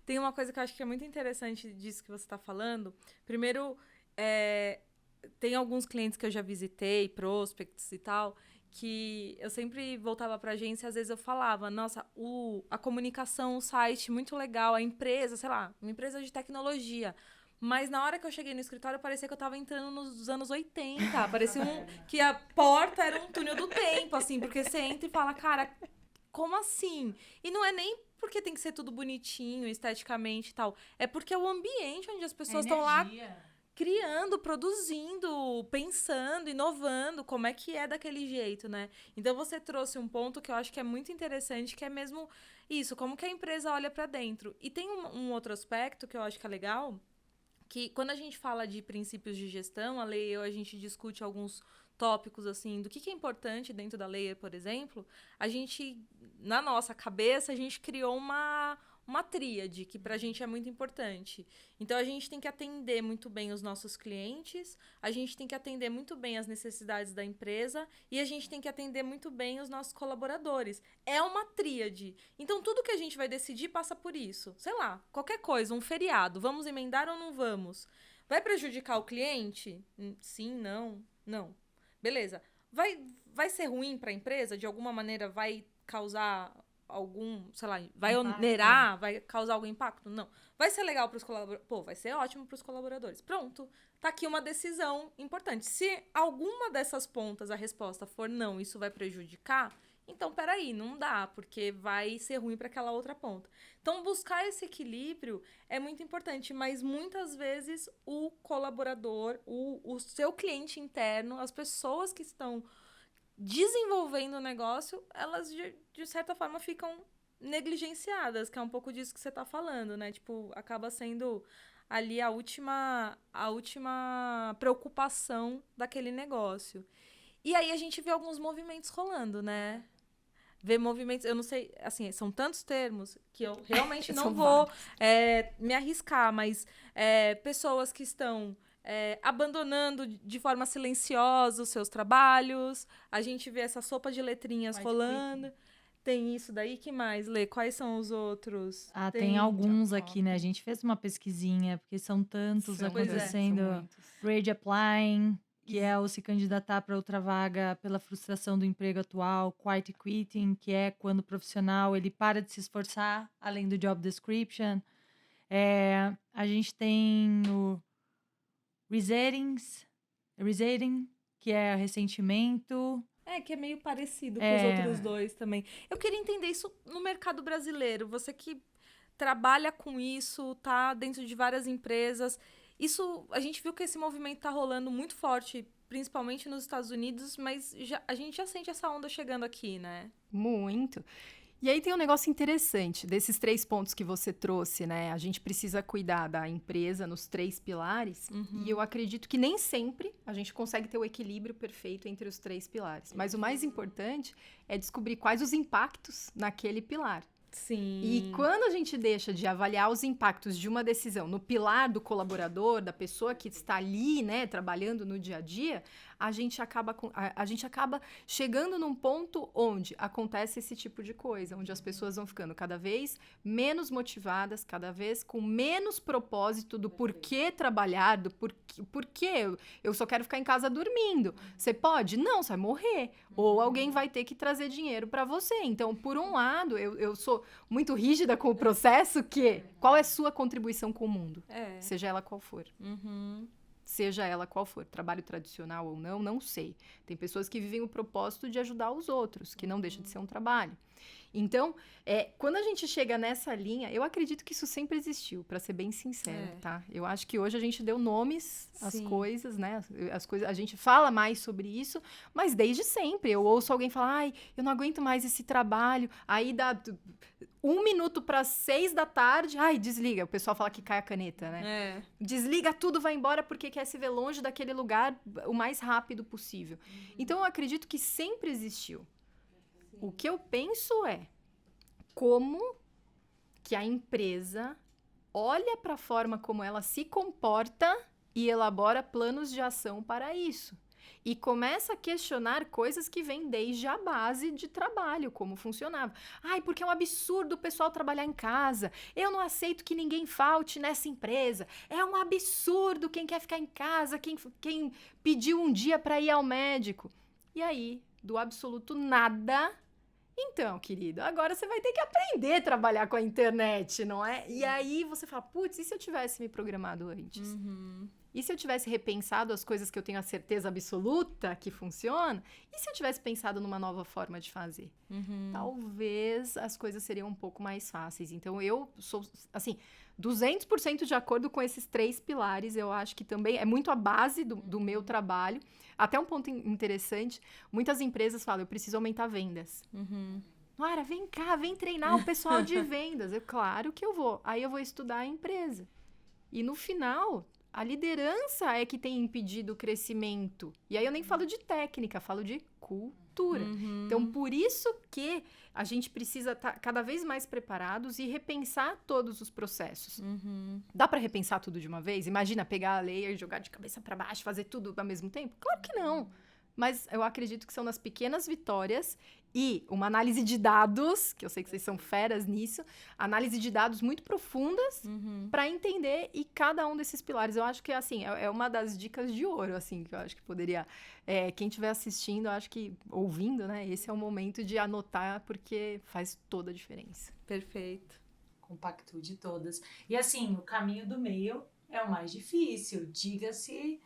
Tem uma coisa que eu acho que é muito interessante disso que você tá falando. Primeiro, tem alguns clientes que eu já visitei, prospects e tal, que eu sempre voltava pra agência e às vezes eu falava, nossa, a comunicação, o site, muito legal, a empresa, sei lá, uma empresa de tecnologia. Mas na hora que eu cheguei no escritório, parecia que eu tava entrando nos anos 80. Parecia que a porta era um túnel do tempo, assim, porque você entra e fala, cara, como assim? E não é nem porque tem que ser tudo bonitinho, esteticamente e tal. É porque é o ambiente onde as pessoas estão lá criando, produzindo, pensando, inovando, como é que é daquele jeito, né? Então você trouxe um ponto que eu acho que é muito interessante, que é mesmo isso, como que a empresa olha pra dentro. E tem um outro aspecto que eu acho que é legal, que quando a gente fala de princípios de gestão, a gente discute alguns tópicos, assim, do que é importante dentro da Layer, por exemplo, a gente, na nossa cabeça, a gente criou uma tríade, que pra gente é muito importante. Então, a gente tem que atender muito bem os nossos clientes, a gente tem que atender muito bem as necessidades da empresa e a gente tem que atender muito bem os nossos colaboradores. É uma tríade. Então, tudo que a gente vai decidir passa por isso. Sei lá, qualquer coisa, um feriado, vamos emendar ou não vamos? Vai prejudicar o cliente? Sim, não, não. Beleza. Vai ser ruim para a empresa? De alguma maneira vai causar algum, sei lá, vai onerar, vai causar algum impacto? Não. Vai ser legal para os colaboradores? Pô, vai ser ótimo para os colaboradores. Pronto. Tá aqui uma decisão importante. Se alguma dessas pontas a resposta for não, isso vai prejudicar, então peraí, não dá, porque vai ser ruim para aquela outra ponta. Então, buscar esse equilíbrio é muito importante, mas muitas vezes o colaborador, o seu cliente interno, as pessoas que estão desenvolvendo o negócio, elas, de certa forma, ficam negligenciadas, que é um pouco disso que você está falando, né? Tipo, acaba sendo ali a última preocupação daquele negócio. E aí a gente vê alguns movimentos rolando, né? Ver movimentos, eu não sei, assim, são tantos termos que eu realmente não vou me arriscar, mas pessoas que estão abandonando de forma silenciosa os seus trabalhos, a gente vê essa sopa de letrinhas rolando. Tem isso daí, que mais, Lê? Quais são os outros? Tem alguns aqui, né? A gente fez uma pesquisinha, porque são tantos acontecendo. Grade Applying, que é o se candidatar para outra vaga pela frustração do emprego atual. Quiet Quitting, que é quando o profissional ele para de se esforçar, além do job description. A gente tem o Resetting, que é ressentimento. Que é meio parecido com os outros dois também. Eu queria entender isso no mercado brasileiro. Você que trabalha com isso, tá dentro de várias empresas. Isso, a gente viu que esse movimento tá rolando muito forte, principalmente nos Estados Unidos, mas a gente já sente essa onda chegando aqui, né? Muito. E aí tem um negócio interessante, desses 3 pontos que você trouxe, né? A gente precisa cuidar da empresa nos 3 pilares, e eu acredito que nem sempre a gente consegue ter o equilíbrio perfeito entre os 3 pilares. Mas o mais importante é descobrir quais os impactos naquele pilar. Sim. E quando a gente deixa de avaliar os impactos de uma decisão no pilar do colaborador, da pessoa que está ali, né, trabalhando no dia a dia, a gente acaba chegando num ponto onde acontece esse tipo de coisa, onde as pessoas vão ficando cada vez menos motivadas, cada vez com menos propósito do porquê trabalhar, do porquê eu só quero ficar em casa dormindo. Você pode? Não, você vai morrer. Ou alguém vai ter que trazer dinheiro para você. Então, por um lado, eu sou muito rígida com o processo, qual é a sua contribuição com o mundo? Seja ela qual for. Seja ela qual for, trabalho tradicional ou não sei. Tem pessoas que vivem o propósito de ajudar os outros, que não deixa de ser um trabalho. Então, quando a gente chega nessa linha, eu acredito que isso sempre existiu, para ser bem sincera, tá? Eu acho que hoje a gente deu nomes às coisas, né? A gente fala mais sobre isso, mas desde sempre. Eu ouço alguém falar, ai, eu não aguento mais esse trabalho. Aí dá 1 minuto para 6 da tarde, ai, desliga. O pessoal fala que cai a caneta, né? Desliga tudo, vai embora porque quer se ver longe daquele lugar o mais rápido possível. Então, eu acredito que sempre existiu. O que eu penso é como que a empresa olha para a forma como ela se comporta e elabora planos de ação para isso. E começa a questionar coisas que vêm desde a base de trabalho, como funcionava. Ai, porque é um absurdo o pessoal trabalhar em casa. Eu não aceito que ninguém falte nessa empresa. É um absurdo quem quer ficar em casa, quem pediu um dia para ir ao médico. E aí, do absoluto nada... Então, querido, agora você vai ter que aprender a trabalhar com a internet, não é? E aí você fala, putz, e se eu tivesse me programado antes? E se eu tivesse repensado as coisas que eu tenho a certeza absoluta que funcionam? E se eu tivesse pensado numa nova forma de fazer? Talvez as coisas seriam um pouco mais fáceis. Então, eu sou, assim, 200% de acordo com esses 3 pilares. Eu acho que também é muito a base do meu trabalho. Até um ponto interessante, muitas empresas falam, eu preciso aumentar vendas. Nora, vem cá, vem treinar o pessoal de vendas. Claro que eu vou. Aí eu vou estudar a empresa. E no final, a liderança é que tem impedido o crescimento. E aí eu nem falo de técnica, falo de cultura. Então, por isso que a gente precisa estar cada vez mais preparados e repensar todos os processos. Dá para repensar tudo de uma vez? Imagina pegar a layer, jogar de cabeça para baixo, fazer tudo ao mesmo tempo? Claro que não. Mas eu acredito que são nas pequenas vitórias e uma análise de dados, que eu sei que vocês são feras nisso, análise de dados muito profundas para entender e cada um desses pilares. Eu acho que, assim, é uma das dicas de ouro, assim, que eu acho que poderia... quem estiver assistindo, eu acho que, ouvindo, né, esse é o momento de anotar, porque faz toda a diferença. Perfeito. Compactude todas. E, assim, o caminho do meio é o mais difícil, diga-se...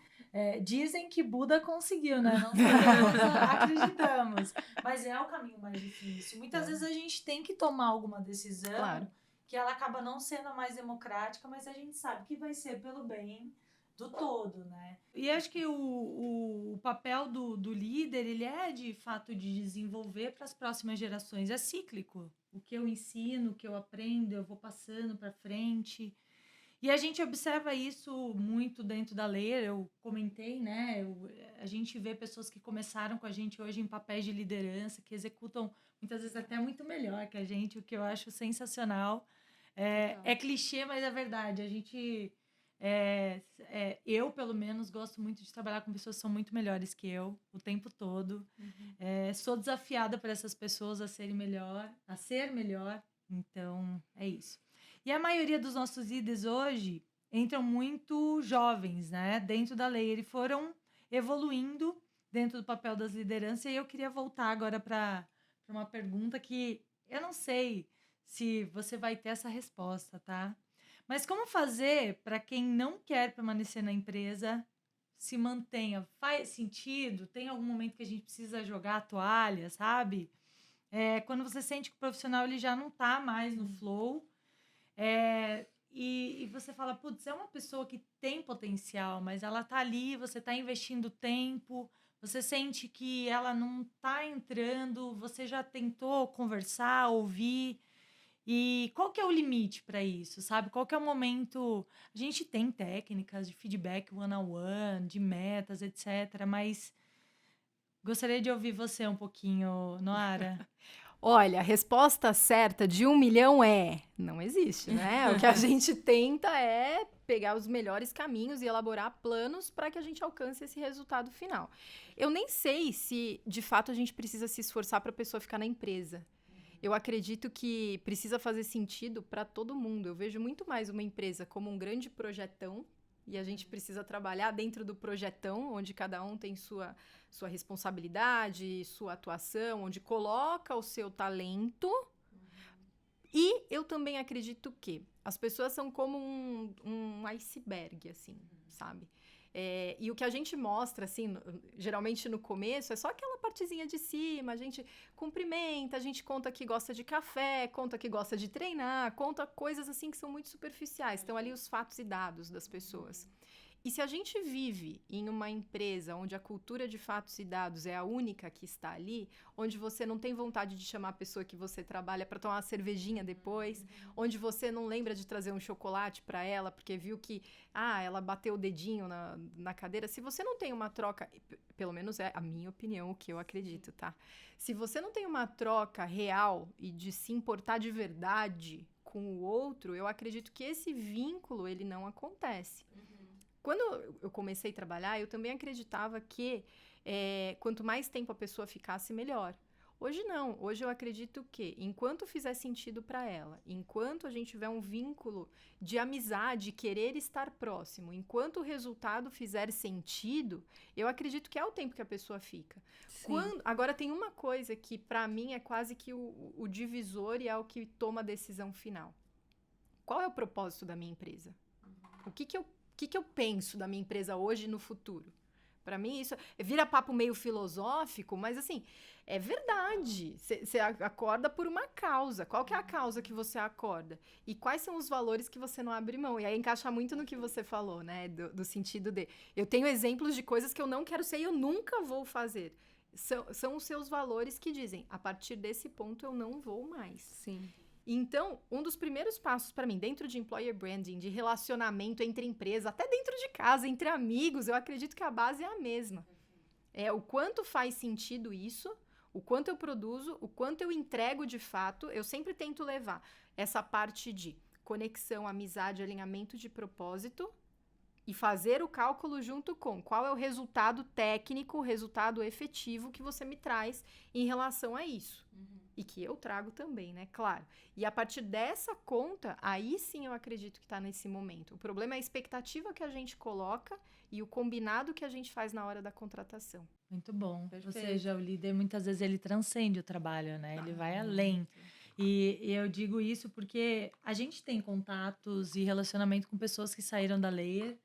dizem que Buda conseguiu, né? Não sabemos, acreditamos. Mas é o caminho mais difícil. Muitas vezes a gente tem que tomar alguma decisão que ela acaba não sendo a mais democrática, mas a gente sabe que vai ser pelo bem do todo, né? E acho que o papel do líder, ele é de fato de desenvolver para as próximas gerações. É cíclico. O que eu ensino, o que eu aprendo, eu vou passando para frente. E a gente observa isso muito dentro da Layer, eu comentei, né? A gente vê pessoas que começaram com a gente hoje em papéis de liderança, que executam muitas vezes até muito melhor que a gente, o que eu acho sensacional. É clichê, mas é verdade. A gente, eu, pelo menos, gosto muito de trabalhar com pessoas que são muito melhores que eu, o tempo todo. Sou desafiada por essas pessoas a ser melhor. Então, é isso. E a maioria dos nossos líderes hoje entram muito jovens, né? Dentro da Layer e foram evoluindo dentro do papel das lideranças. E eu queria voltar agora para uma pergunta que eu não sei se você vai ter essa resposta, tá? Mas como fazer para quem não quer permanecer na empresa se mantenha? Faz sentido? Tem algum momento que a gente precisa jogar a toalha, sabe? Quando você sente que o profissional ele já não está mais no flow, e você fala, putz, é uma pessoa que tem potencial, mas ela tá ali, você tá investindo tempo, você sente que ela não tá entrando, você já tentou conversar, ouvir, e qual que é o limite para isso, sabe? Qual que é o momento... A gente tem técnicas de feedback one-on-one, de metas, etc., mas gostaria de ouvir você um pouquinho, Noara. Olha, a resposta certa de 1 milhão não existe, né? O que a gente tenta é pegar os melhores caminhos e elaborar planos para que a gente alcance esse resultado final. Eu nem sei se, de fato, a gente precisa se esforçar para a pessoa ficar na empresa. Eu acredito que precisa fazer sentido para todo mundo. Eu vejo muito mais uma empresa como um grande projetão, e a gente precisa trabalhar dentro do projetão, onde cada um tem sua responsabilidade, sua atuação, onde coloca o seu talento. E eu também acredito que as pessoas são como um iceberg, assim, sabe? E o que a gente mostra, assim, geralmente no começo, é só aquela partezinha de cima, a gente cumprimenta, a gente conta que gosta de café, conta que gosta de treinar, conta coisas assim que são muito superficiais. Estão ali os fatos e dados das pessoas. E se a gente vive em uma empresa onde a cultura de fatos e dados é a única que está ali, onde você não tem vontade de chamar a pessoa que você trabalha para tomar uma cervejinha depois, onde você não lembra de trazer um chocolate para ela porque viu que ela bateu o dedinho na cadeira, se você não tem uma troca, pelo menos é a minha opinião, o que eu acredito, tá? Se você não tem uma troca real e de se importar de verdade com o outro, eu acredito que esse vínculo ele não acontece. Quando eu comecei a trabalhar, eu também acreditava que quanto mais tempo a pessoa ficasse, melhor. Hoje não. Hoje eu acredito que, enquanto fizer sentido para ela, enquanto a gente tiver um vínculo de amizade, querer estar próximo, enquanto o resultado fizer sentido, eu acredito que é o tempo que a pessoa fica. Agora, tem uma coisa que, para mim, é quase que o divisor e é o que toma a decisão final. Qual é o propósito da minha empresa? O que eu penso da minha empresa hoje e no futuro? Para mim, isso vira papo meio filosófico, mas assim, é verdade. Você acorda por uma causa. Qual que é a causa que você acorda? E quais são os valores que você não abre mão? E aí encaixa muito no que você falou, né? Do sentido de... Eu tenho exemplos de coisas que eu não quero ser e eu nunca vou fazer. São os seus valores que dizem, a partir desse ponto eu não vou mais. Sim. Então, um dos primeiros passos para mim, dentro de employer branding, de relacionamento entre empresas, até dentro de casa, entre amigos, eu acredito que a base é a mesma. É o quanto faz sentido isso, o quanto eu produzo, o quanto eu entrego de fato. Eu sempre tento levar essa parte de conexão, amizade, alinhamento de propósito e fazer o cálculo junto com qual é o resultado técnico, o resultado efetivo que você me traz em relação a isso. E que eu trago também, né? Claro. E a partir dessa conta, aí sim eu acredito que está nesse momento. O problema é a expectativa que a gente coloca e o combinado que a gente faz na hora da contratação. Muito bom. Perfeito. Ou seja, o líder, muitas vezes, ele transcende o trabalho, né? Ele vai além. E eu digo isso porque a gente tem contatos e relacionamento com pessoas que saíram da Layer,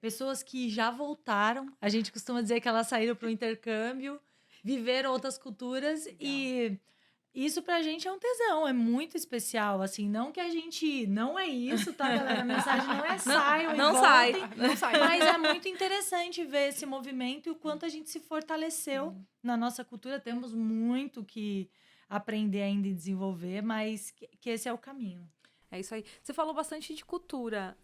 pessoas que já voltaram. A gente costuma dizer que elas saíram para o intercâmbio, viveram outras culturas. Legal. E isso pra gente é um tesão, é muito especial. Assim, não que a gente... Não é isso, tá, galera? A mensagem não é saiam e não sai. voltem. Não sai. Mas é muito interessante ver esse movimento e o quanto a gente se fortaleceu na nossa cultura. Temos muito que aprender ainda e desenvolver, mas que esse é o caminho. É isso aí. Você falou bastante de cultura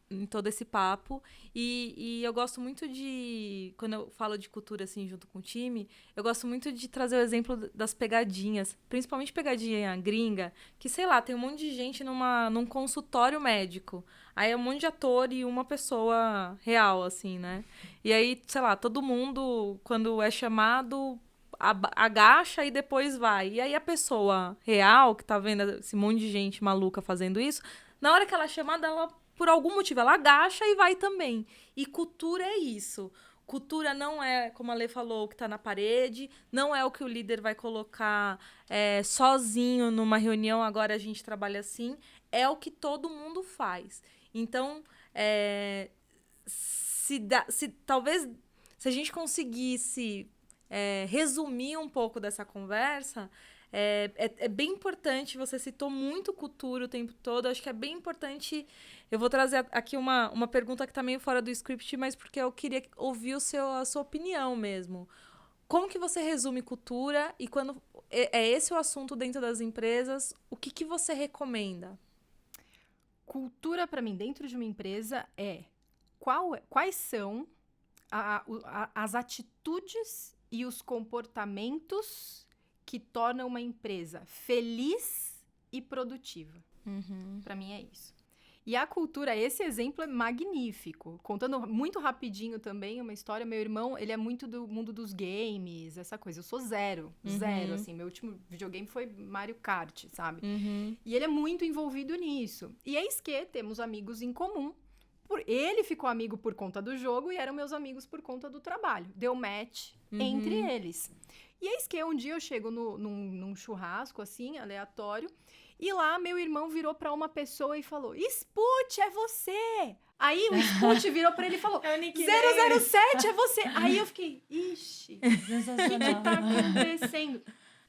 em todo esse papo. E eu gosto muito de... Quando eu falo de cultura, assim, junto com o time, eu gosto muito de trazer o exemplo das pegadinhas. Principalmente pegadinha gringa. Que, sei lá, tem um monte de gente num consultório médico. Aí é um monte de ator e uma pessoa real, assim, né? E aí, sei lá, todo mundo, quando é chamado... agacha e depois vai. E aí a pessoa real, que tá vendo esse monte de gente maluca fazendo isso, na hora que ela é chamada, ela, por algum motivo, ela agacha e vai também. E cultura é isso. Cultura não é, como a Lê falou, o que tá na parede, não é o que o líder vai colocar sozinho numa reunião, agora a gente trabalha assim, é o que todo mundo faz. Então, talvez, se a gente conseguisse resumir um pouco dessa conversa, é bem importante, você citou muito cultura o tempo todo, acho que é bem importante, eu vou trazer aqui uma pergunta que está meio fora do script, mas porque eu queria ouvir a sua opinião mesmo. Como que você resume cultura e quando é esse o assunto dentro das empresas, o que você recomenda? Cultura, para mim, dentro de uma empresa quais são as atitudes e os comportamentos que tornam uma empresa feliz e produtiva. Para mim é isso. E a cultura, esse exemplo é magnífico. Contando muito rapidinho também uma história, meu irmão, ele é muito do mundo dos games, essa coisa. Eu sou zero, assim. Meu último videogame foi Mario Kart, sabe? E ele é muito envolvido nisso. E eis que temos amigos em comum. Ele ficou amigo por conta do jogo e eram meus amigos por conta do trabalho. Deu match entre eles. E eis que um dia eu chego num churrasco, assim, aleatório, e lá meu irmão virou pra uma pessoa e falou, Sput, é você! Aí o Sput virou pra ele e falou, 007, é você! Aí eu fiquei, ixi, o que tá acontecendo?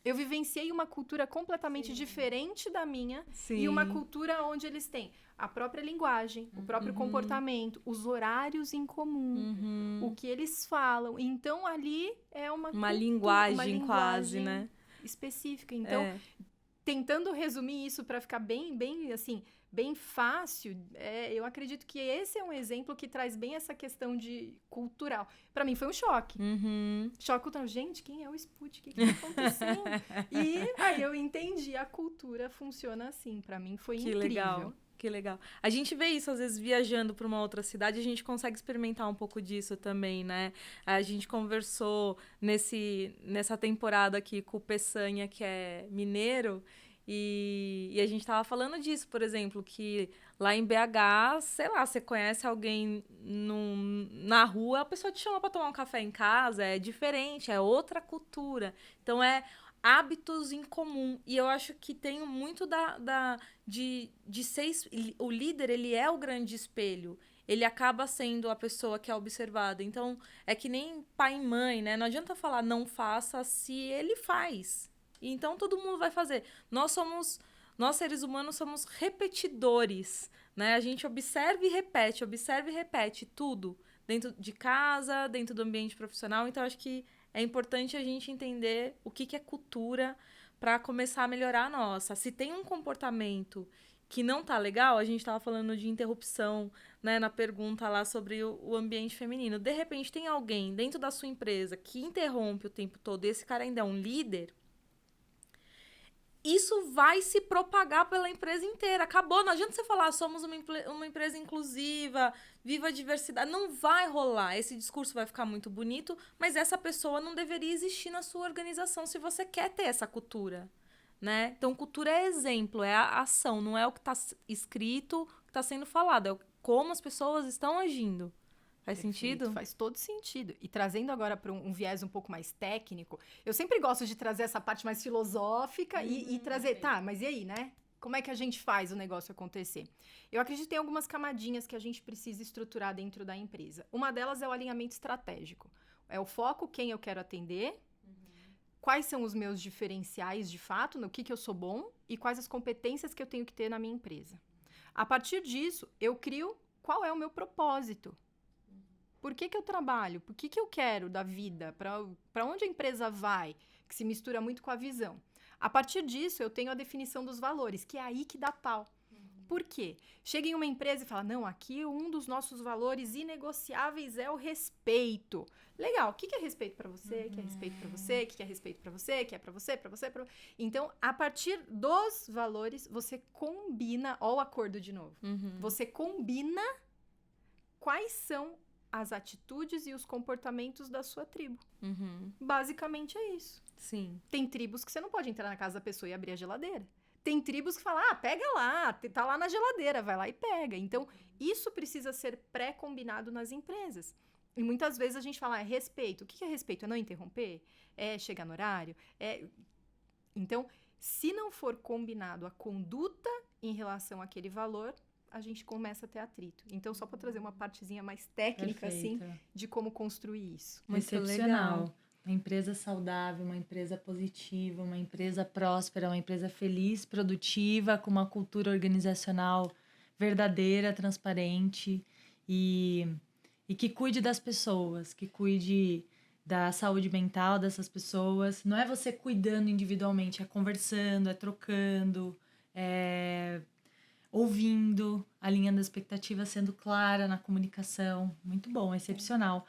Eu vivenciei uma cultura completamente diferente da minha. Sim. E uma cultura onde eles têm a própria linguagem, o próprio comportamento, os horários em comum, o que eles falam. Então, ali é uma linguagem quase, né? Específica. Então, tentando resumir isso para ficar bem assim, bem fácil, eu acredito que esse é um exemplo que traz bem essa questão de cultural. Para mim foi um choque. Choque cultural. Gente, quem é o Sput? O que tá acontecendo? E aí eu entendi, a cultura funciona assim. Para mim foi incrível. Que legal. A gente vê isso, às vezes, viajando para uma outra cidade, a gente consegue experimentar um pouco disso também, né? A gente conversou nessa temporada aqui com o Peçanha, que é mineiro, e a gente tava falando disso, por exemplo, que lá em BH, sei lá, você conhece alguém na rua, a pessoa te chama para tomar um café em casa, é diferente, é outra cultura. Então, hábitos em comum. E eu acho que tem muito de ser... O líder, ele é o grande espelho. Ele acaba sendo a pessoa que é observada. Então, é que nem pai e mãe, né? Não adianta falar não faça se ele faz. Então, todo mundo vai fazer. Nós, seres humanos, somos repetidores, né? A gente observa e repete tudo. Dentro de casa, dentro do ambiente profissional. Então, acho que é importante a gente entender o que é cultura para começar a melhorar a nossa. Se tem um comportamento que não tá legal, a gente tava falando de interrupção, né, na pergunta lá sobre o ambiente feminino. De repente tem alguém dentro da sua empresa que interrompe o tempo todo e esse cara ainda é um líder, isso vai se propagar pela empresa inteira. Acabou, não adianta você falar, somos uma empresa inclusiva, viva a diversidade. Não vai rolar. Esse discurso vai ficar muito bonito, mas essa pessoa não deveria existir na sua organização se você quer ter essa cultura, né? Então, cultura é exemplo, é a ação, não é o que está escrito, o que está sendo falado, é como as pessoas estão agindo. Faz sentido? Faz todo sentido. E trazendo agora para um viés um pouco mais técnico, eu sempre gosto de trazer essa parte mais filosófica e trazer, tá, mas e aí, né? Como é que a gente faz o negócio acontecer? Eu acredito que tem algumas camadinhas que a gente precisa estruturar dentro da empresa. Uma delas é o alinhamento estratégico. É o foco, quem eu quero atender, quais são os meus diferenciais de fato, no que eu sou bom e quais as competências que eu tenho que ter na minha empresa. A partir disso, eu crio qual é o meu propósito. Por que eu trabalho? Por que eu quero da vida? Para onde a empresa vai? Que se mistura muito com a visão. A partir disso, eu tenho a definição dos valores, que é aí que dá pau. Por quê? Chega em uma empresa e fala, não, aqui um dos nossos valores inegociáveis é o respeito. Legal, o que é respeito para você? O que é respeito para você? O que é respeito para você? O que é para você? Para você? Então, a partir dos valores, você combina, ó o acordo de novo. Você combina quais são as atitudes e os comportamentos da sua tribo. Basicamente é isso. Sim. Tem tribos que você não pode entrar na casa da pessoa e abrir a geladeira. Tem tribos que falam, pega lá, tá lá na geladeira, vai lá e pega. Então, isso precisa ser pré-combinado nas empresas. E muitas vezes a gente fala, é respeito. O que é respeito? É não interromper? É chegar no horário? Então, se não for combinado a conduta em relação àquele valor, a gente começa a ter atrito. Então, só para trazer uma partezinha mais técnica, assim, de como construir isso. Muito excepcional. Legal. Uma empresa saudável, uma empresa positiva, uma empresa próspera, uma empresa feliz, produtiva, com uma cultura organizacional verdadeira, transparente e que cuide das pessoas, que cuide da saúde mental dessas pessoas. Não é você cuidando individualmente, é conversando, é trocando, ouvindo, alinhando a expectativa, sendo clara na comunicação. Muito bom, excepcional.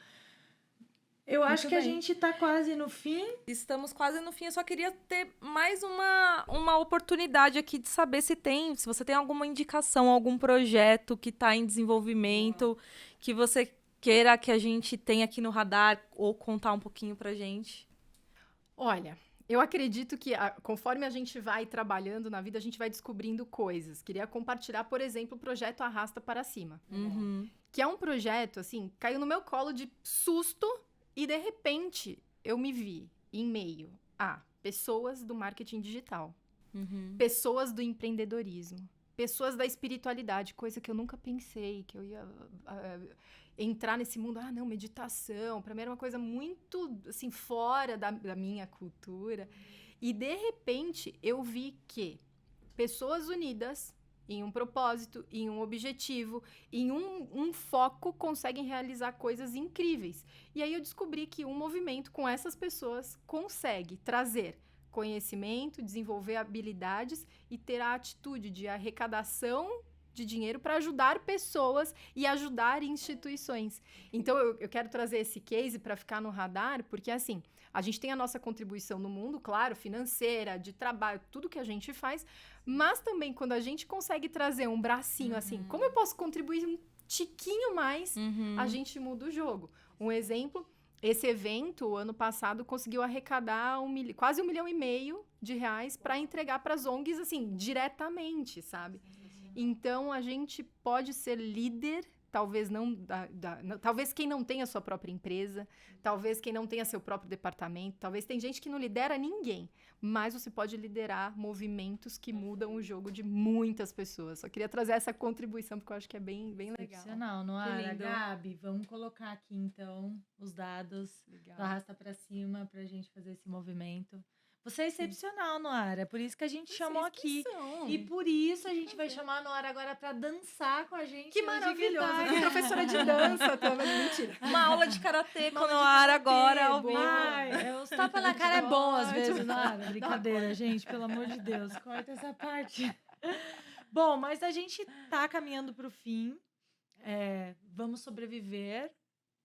Eu acho que a gente está quase no fim. Estamos quase no fim. Eu só queria ter mais uma oportunidade aqui de saber se você tem alguma indicação, algum projeto que está em desenvolvimento, que você queira que a gente tenha aqui no radar ou contar um pouquinho pra gente. Olha, eu acredito que conforme a gente vai trabalhando na vida, a gente vai descobrindo coisas. Queria compartilhar, por exemplo, o projeto Arrasta para Cima. Que é um projeto, assim, caiu no meu colo de susto e, de repente, eu me vi em meio a pessoas do marketing digital, pessoas do empreendedorismo, pessoas da espiritualidade, coisa que eu nunca pensei que eu ia entrar nesse mundo. Não, meditação, para mim era uma coisa muito, assim, fora da minha cultura. E, de repente, eu vi que pessoas unidas em um propósito, em um objetivo, em um foco, conseguem realizar coisas incríveis. E aí eu descobri que um movimento com essas pessoas consegue trazer conhecimento, desenvolver habilidades e ter a atitude de arrecadação de dinheiro para ajudar pessoas e ajudar instituições. Então, eu quero trazer esse case para ficar no radar, porque, assim, a gente tem a nossa contribuição no mundo, claro, financeira, de trabalho, tudo que a gente faz, mas também quando a gente consegue trazer um bracinho, assim, como eu posso contribuir um tiquinho mais, a gente muda o jogo. Um exemplo, esse evento, o ano passado, conseguiu arrecadar quase R$1,5 milhão para entregar para as ONGs, assim, diretamente, sabe? Então, a gente pode ser líder, talvez talvez quem não tenha sua própria empresa, talvez quem não tenha seu próprio departamento, talvez tem gente que não lidera ninguém, mas você pode liderar movimentos que mudam o jogo de muitas pessoas. Só queria trazer essa contribuição, porque eu acho que é bem legal. Excepcional, não é, Gabi? Vamos colocar aqui, então, os dados do Arrasta para Cima para a gente fazer esse movimento. Você é excepcional, Noara. É por isso que a gente chamou Vocês que aqui. são. E por isso a gente vai chamar a Noara agora pra dançar com a gente. Que hoje de maravilhoso. Eu tarde. fui professora de dança também. Mentira. Uma aula de karatê com Uma a aula de Noara karatê, agora, ao boa. vivo. Ai, os tapas na cara é bom às Ótimo. vezes, Noara. Brincadeira, gente. Pelo amor de Deus. Corta essa parte. Bom, mas a gente tá caminhando pro fim. Vamos sobreviver,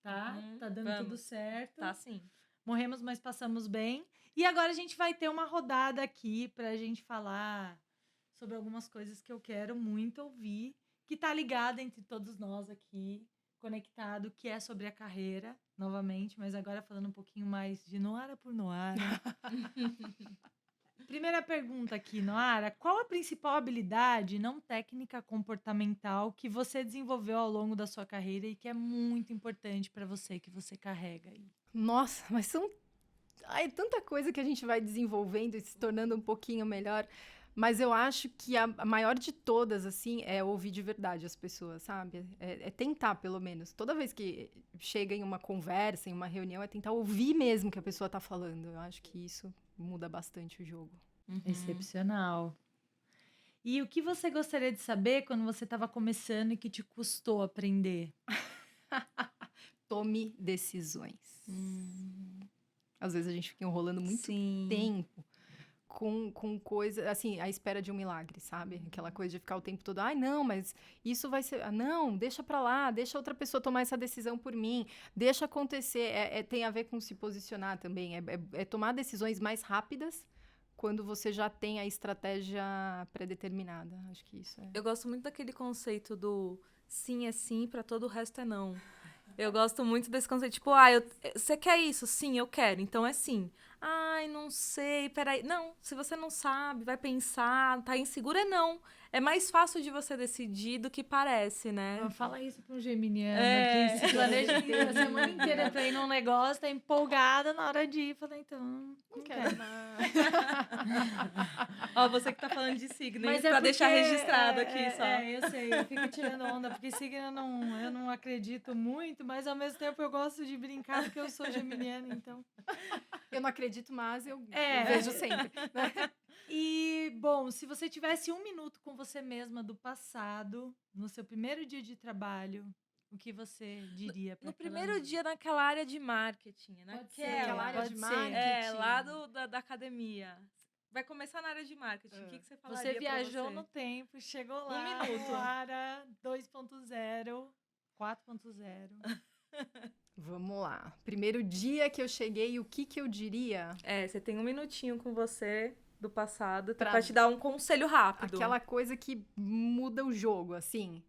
tá? Tá dando tudo Vamos. certo. Tá sim. Morremos, mas passamos bem. E agora a gente vai ter uma rodada aqui pra gente falar sobre algumas coisas que eu quero muito ouvir, que tá ligada entre todos nós aqui, conectado, que é sobre a carreira, novamente, mas agora falando um pouquinho mais de Noara por Noara. Primeira pergunta aqui, Noara. Qual a principal habilidade, não técnica, comportamental, que você desenvolveu ao longo da sua carreira e que é muito importante pra você, que você carrega aí? Nossa, mas são tanta coisa que a gente vai desenvolvendo e se tornando um pouquinho melhor. Mas eu acho que a maior de todas, assim, é ouvir de verdade as pessoas, sabe? É tentar, pelo menos. Toda vez que chega em uma conversa, em uma reunião, é tentar ouvir mesmo o que a pessoa tá falando. Eu acho que isso muda bastante o jogo. Excepcional. E o que você gostaria de saber quando você estava começando e que te custou aprender? Tome decisões. Às vezes a gente fica enrolando muito Sim. tempo com coisa, assim, à espera de um milagre, sabe? Aquela coisa de ficar o tempo todo, ai, não, mas isso vai ser... Ah, não, deixa pra lá, deixa outra pessoa tomar essa decisão por mim, deixa acontecer. Tem a ver com se posicionar também, é tomar decisões mais rápidas quando você já tem a estratégia pré-determinada. Acho que isso é... Eu gosto muito daquele conceito do sim é sim, pra todo o resto é não. Eu gosto muito desse conceito, tipo, você quer isso? Sim, eu quero, então é sim. Ai, não sei, peraí. Não, se você não sabe, vai pensar, tá inseguro, é não. É mais fácil de você decidir do que parece, né? Fala isso para um geminiano É. que se planeja a semana inteira pra ir num negócio, tá empolgada na hora de ir. Fala, então, não quero. Ó, você que tá falando de signo, hein? Mas Pra deixar registrado aqui só. Eu sei, eu fico tirando onda, porque signo eu não acredito muito, mas ao mesmo tempo eu gosto de brincar, porque eu sou geminiana, então... Eu não acredito, mas eu vejo sempre. Né? E, bom, se você tivesse 1 minuto com você mesma do passado, no seu primeiro dia de trabalho, o que você diria pra No aquela primeiro menina? dia naquela área de marketing, né? Pode ser, Aquela área pode de ser. marketing. Lá da academia. Vai começar na área de marketing. O que você falaria Você pra viajou você? no tempo, chegou lá, 1 minuto. Clara 2.0, 4.0. Vamos lá. Primeiro dia que eu cheguei, o que eu diria? Você tem 1 minutinho com você do passado Pra- pra te dar um conselho rápido. Aquela coisa que muda o jogo, assim.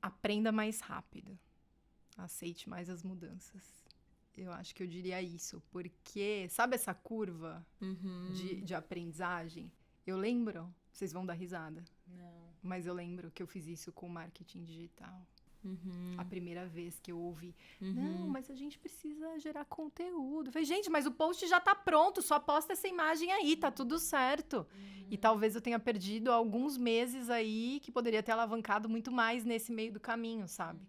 Aprenda mais rápido. Aceite mais as mudanças. Eu acho que eu diria isso. Porque, sabe essa curva Uhum. de aprendizagem? Eu lembro, vocês vão dar risada, Não. mas eu lembro que eu fiz isso com marketing digital. Uhum. A primeira vez que eu ouvi, Uhum. não, mas a gente precisa gerar conteúdo. Eu falei, gente, mas o post já tá pronto, só posta essa imagem aí, tá tudo certo. E talvez eu tenha perdido alguns meses aí que poderia ter alavancado muito mais nesse meio do caminho, sabe?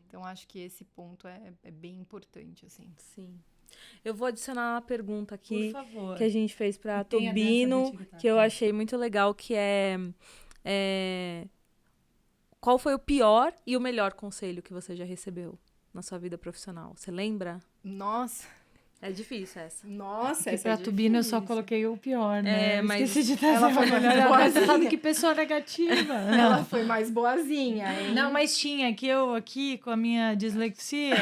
Então, acho que esse ponto é bem importante, assim. Sim. Eu vou adicionar uma pergunta aqui Por favor. que a gente fez pra E tem a dança Tubino, do TikTok. que eu achei muito legal, que é qual foi o pior e o melhor conselho que você já recebeu na sua vida profissional? Você lembra? Nossa, É difícil essa. nossa, E essa é pra Tubino eu só difícil. coloquei o pior, né? É, mas Esqueci de trazer ela foi uma mais melhor. boazinha. Você sabe que pessoa negativa. Ela foi mais boazinha, hein? Não, mas tinha que eu aqui com a minha dislexia.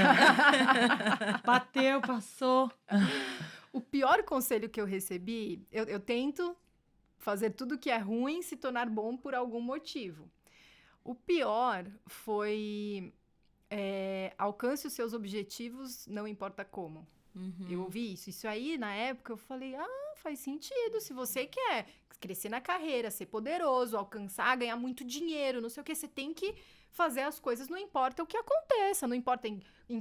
Bateu, passou. O pior conselho que eu recebi, eu tento fazer tudo que é ruim se tornar bom por algum motivo. O pior foi alcance os seus objetivos, não importa como. Eu ouvi isso. Isso aí, na época, eu falei, faz sentido. Se você quer crescer na carreira, ser poderoso, alcançar, ganhar muito dinheiro, não sei o que, você tem que fazer as coisas, não importa o que aconteça, não importa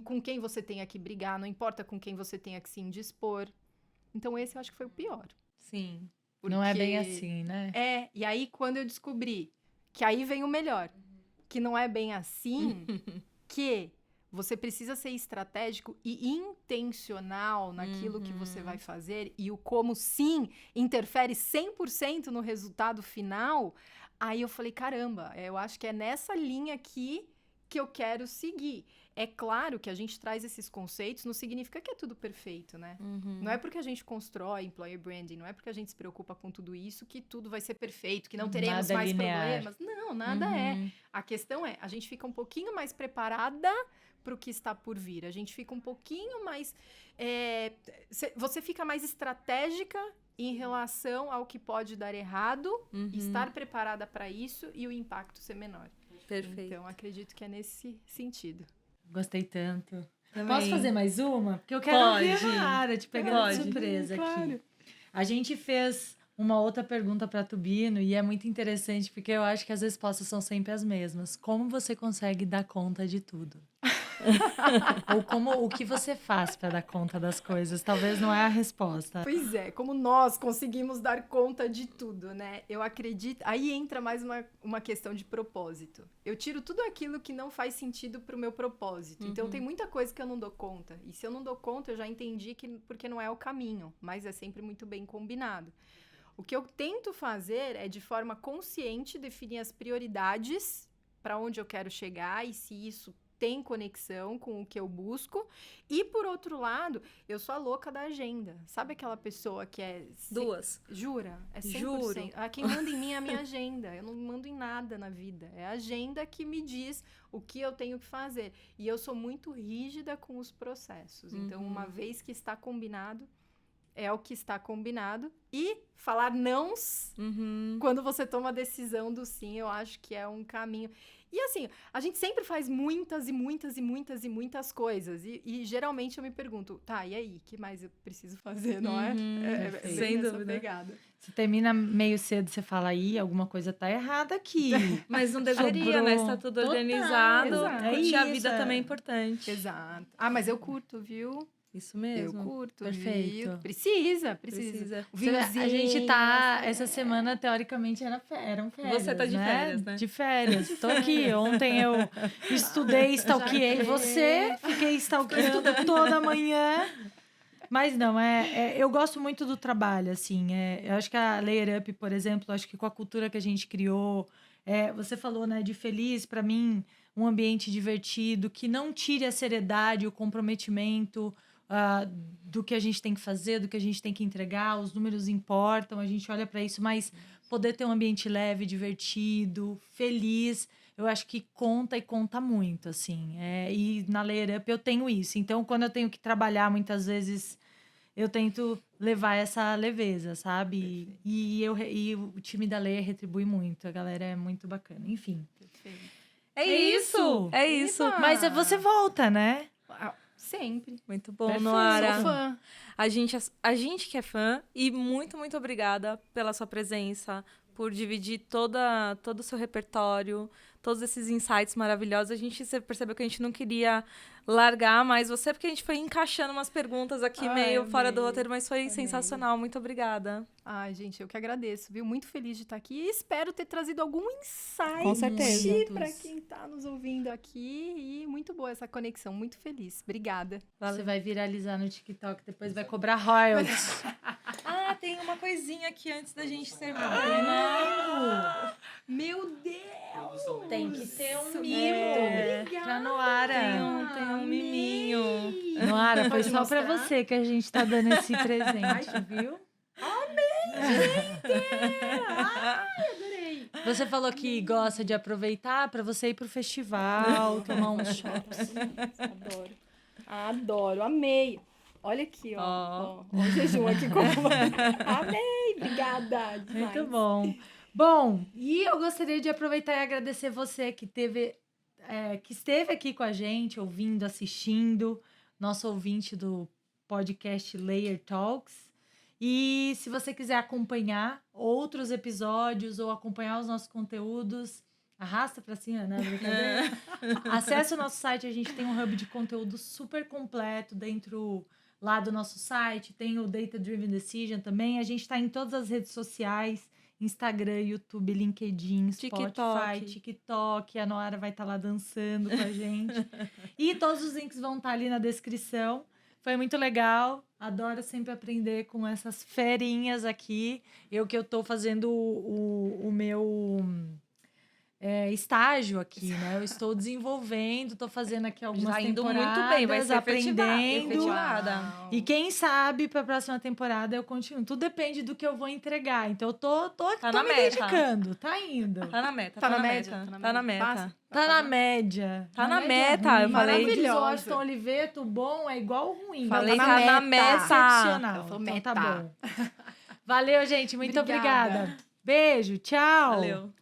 com quem você tenha que brigar, não importa com quem você tenha que se indispor. Então, esse eu acho que foi o pior. Sim. Não é bem Porque- assim, né? E aí quando eu descobri que aí vem o melhor, que não é bem assim, que Você precisa ser estratégico e intencional naquilo que você vai fazer, e o como sim interfere 100% no resultado final. Aí eu falei, caramba, eu acho que é nessa linha aqui que eu quero seguir. É claro que a gente traz esses conceitos, não significa que é tudo perfeito, né? Não é porque a gente constrói employer branding, não é porque a gente se preocupa com tudo isso que tudo vai ser perfeito, que não teremos Nada mais linear. problemas. Não, nada é. A questão é, a gente fica um pouquinho mais preparada para o que está por vir. A gente fica um pouquinho mais... você fica mais estratégica em relação ao que pode dar errado, estar preparada para isso e o impacto ser menor. Perfeito. Então, acredito que é nesse sentido. Gostei tanto. Também. Posso fazer mais uma? Porque eu quero Pode. ver a Mara, te pegando de Pode. surpresa Claro. aqui. A gente fez uma outra pergunta para Tubino e é muito interessante porque eu acho que as respostas são sempre as mesmas. Como você consegue dar conta de tudo? Ou o que você faz para dar conta das coisas? Talvez não é a resposta. Pois é, como nós conseguimos dar conta de tudo, né? Eu acredito... Aí entra mais uma questão de propósito. Eu tiro tudo aquilo que não faz sentido pro meu propósito. Então, tem muita coisa que eu não dou conta. E se eu não dou conta, eu já entendi que porque não é o caminho. Mas é sempre muito bem combinado. O que eu tento fazer é, de forma consciente, definir as prioridades para onde eu quero chegar e se isso tem conexão com o que eu busco. E, por outro lado, eu sou a louca da agenda. Sabe aquela pessoa que é... Duas. Jura? É 100%. Juro. Quem manda em mim é a minha agenda. Eu não mando em nada na vida. É a agenda que me diz o que eu tenho que fazer. E eu sou muito rígida com os processos. Então, uma vez que está combinado, é o que está combinado. E falar nãos quando você toma a decisão do sim, eu acho que é um caminho. E assim, a gente sempre faz muitas coisas. E geralmente eu me pergunto, tá, e aí? O que mais eu preciso fazer, não é? É Sem nessa dúvida. pegada. Você termina meio cedo, você fala, aí, alguma coisa tá errada aqui. Mas não deveria, Sobrou. né? Está tudo Total, organizado. exato. Curtir a É vida isso, também é importante. Exato. Ah, mas eu curto, viu? Isso mesmo. Eu curto, Perfeito. viu? Precisa. Precisa. O A vinhozinho, gente tá... assim, Essa semana, teoricamente, eram férias, Você tá de né? férias, né? De férias. Tô aqui. Ontem eu estudei, stalkeei você. Fiquei stalkeando toda manhã. Mas não, eu gosto muito do trabalho, assim. Eu acho que a Layer Up, por exemplo, acho que com a cultura que a gente criou... você falou, né, de feliz, para mim, um ambiente divertido, que não tire a seriedade, o comprometimento... do que a gente tem que fazer, do que a gente tem que entregar, os números importam, a gente olha para isso, mas poder ter um ambiente leve, divertido, feliz, eu acho que conta e conta muito, assim. E na Layer Up eu tenho isso. Então, quando eu tenho que trabalhar, muitas vezes eu tento levar essa leveza, sabe? E o time da Layer retribui muito, a galera é muito bacana. Enfim. Perfeito. É isso! É isso! Eba! Mas você volta, né? Sempre. Muito bom, Perfeito. Noara. Sou fã. A gente que é fã, e muito, muito obrigada pela sua presença, por dividir todo o seu repertório, todos esses insights maravilhosos. A gente percebeu que a gente não queria largar mais você, porque a gente foi encaixando umas perguntas aqui meio fora do roteiro, mas foi sensacional. Muito obrigada. Ai, gente, eu que agradeço, viu? Muito feliz de estar aqui e espero ter trazido algum insight Com certeza. para quem está nos ouvindo aqui. E muito boa essa conexão, muito feliz. Obrigada. Você vai viralizar no TikTok, depois vai cobrar royalties. Ah, tem uma coisinha aqui antes da gente terminar. Não! Meu Deus! Tem que ter um Muito mimo obrigada. pra Noara. Tem um miminho. Noara, foi Pode só pra mostrar? você que a gente tá dando esse presente, viu? Adorei! Você falou que gosta de aproveitar pra você ir pro festival, tomar uns shops. Adoro. Adoro, amei. Olha aqui, ó. Ó. Ó o jejum aqui como. Amei, obrigada. Demais. Muito bom. Bom, e eu gostaria de aproveitar e agradecer você que esteve aqui com a gente, ouvindo, assistindo, nosso ouvinte do podcast Layer Talks. E se você quiser acompanhar outros episódios ou acompanhar os nossos conteúdos, arrasta pra cima, né? Brincadeira. Acesse o nosso site, a gente tem um hub de conteúdo super completo dentro lá do nosso site, tem o Data Driven Decision também, a gente está em todas as redes sociais, Instagram, YouTube, LinkedIn, Spotify, TikTok. TikTok. A Noara vai estar lá dançando com a gente. E todos os links vão estar ali na descrição. Foi muito legal. Adoro sempre aprender com essas ferinhas aqui. Eu tô fazendo o meu estágio aqui, né? Eu estou desenvolvendo, estou fazendo aqui algumas Tá indo temporadas, muito bem, vai ser aprendendo. efetivada. Uau. E quem sabe para a próxima temporada eu continuo. Tudo depende do que eu vou entregar. Então eu tô Tá me na meta. dedicando, tá indo. Tá na meta, Tá tá na na média, meta. tá na Tá na média. meta. Passa. Tá na média. Tá na média meta, ruim. eu falei. Como diz o Maravilhosa. Aston Oliveto, bom é igual ruim. Falei Então tá na meta. meta. excepcional. Eu sou Então tá meta. bom. Valeu, gente. Muito Obrigada. obrigada. Beijo, tchau. Valeu.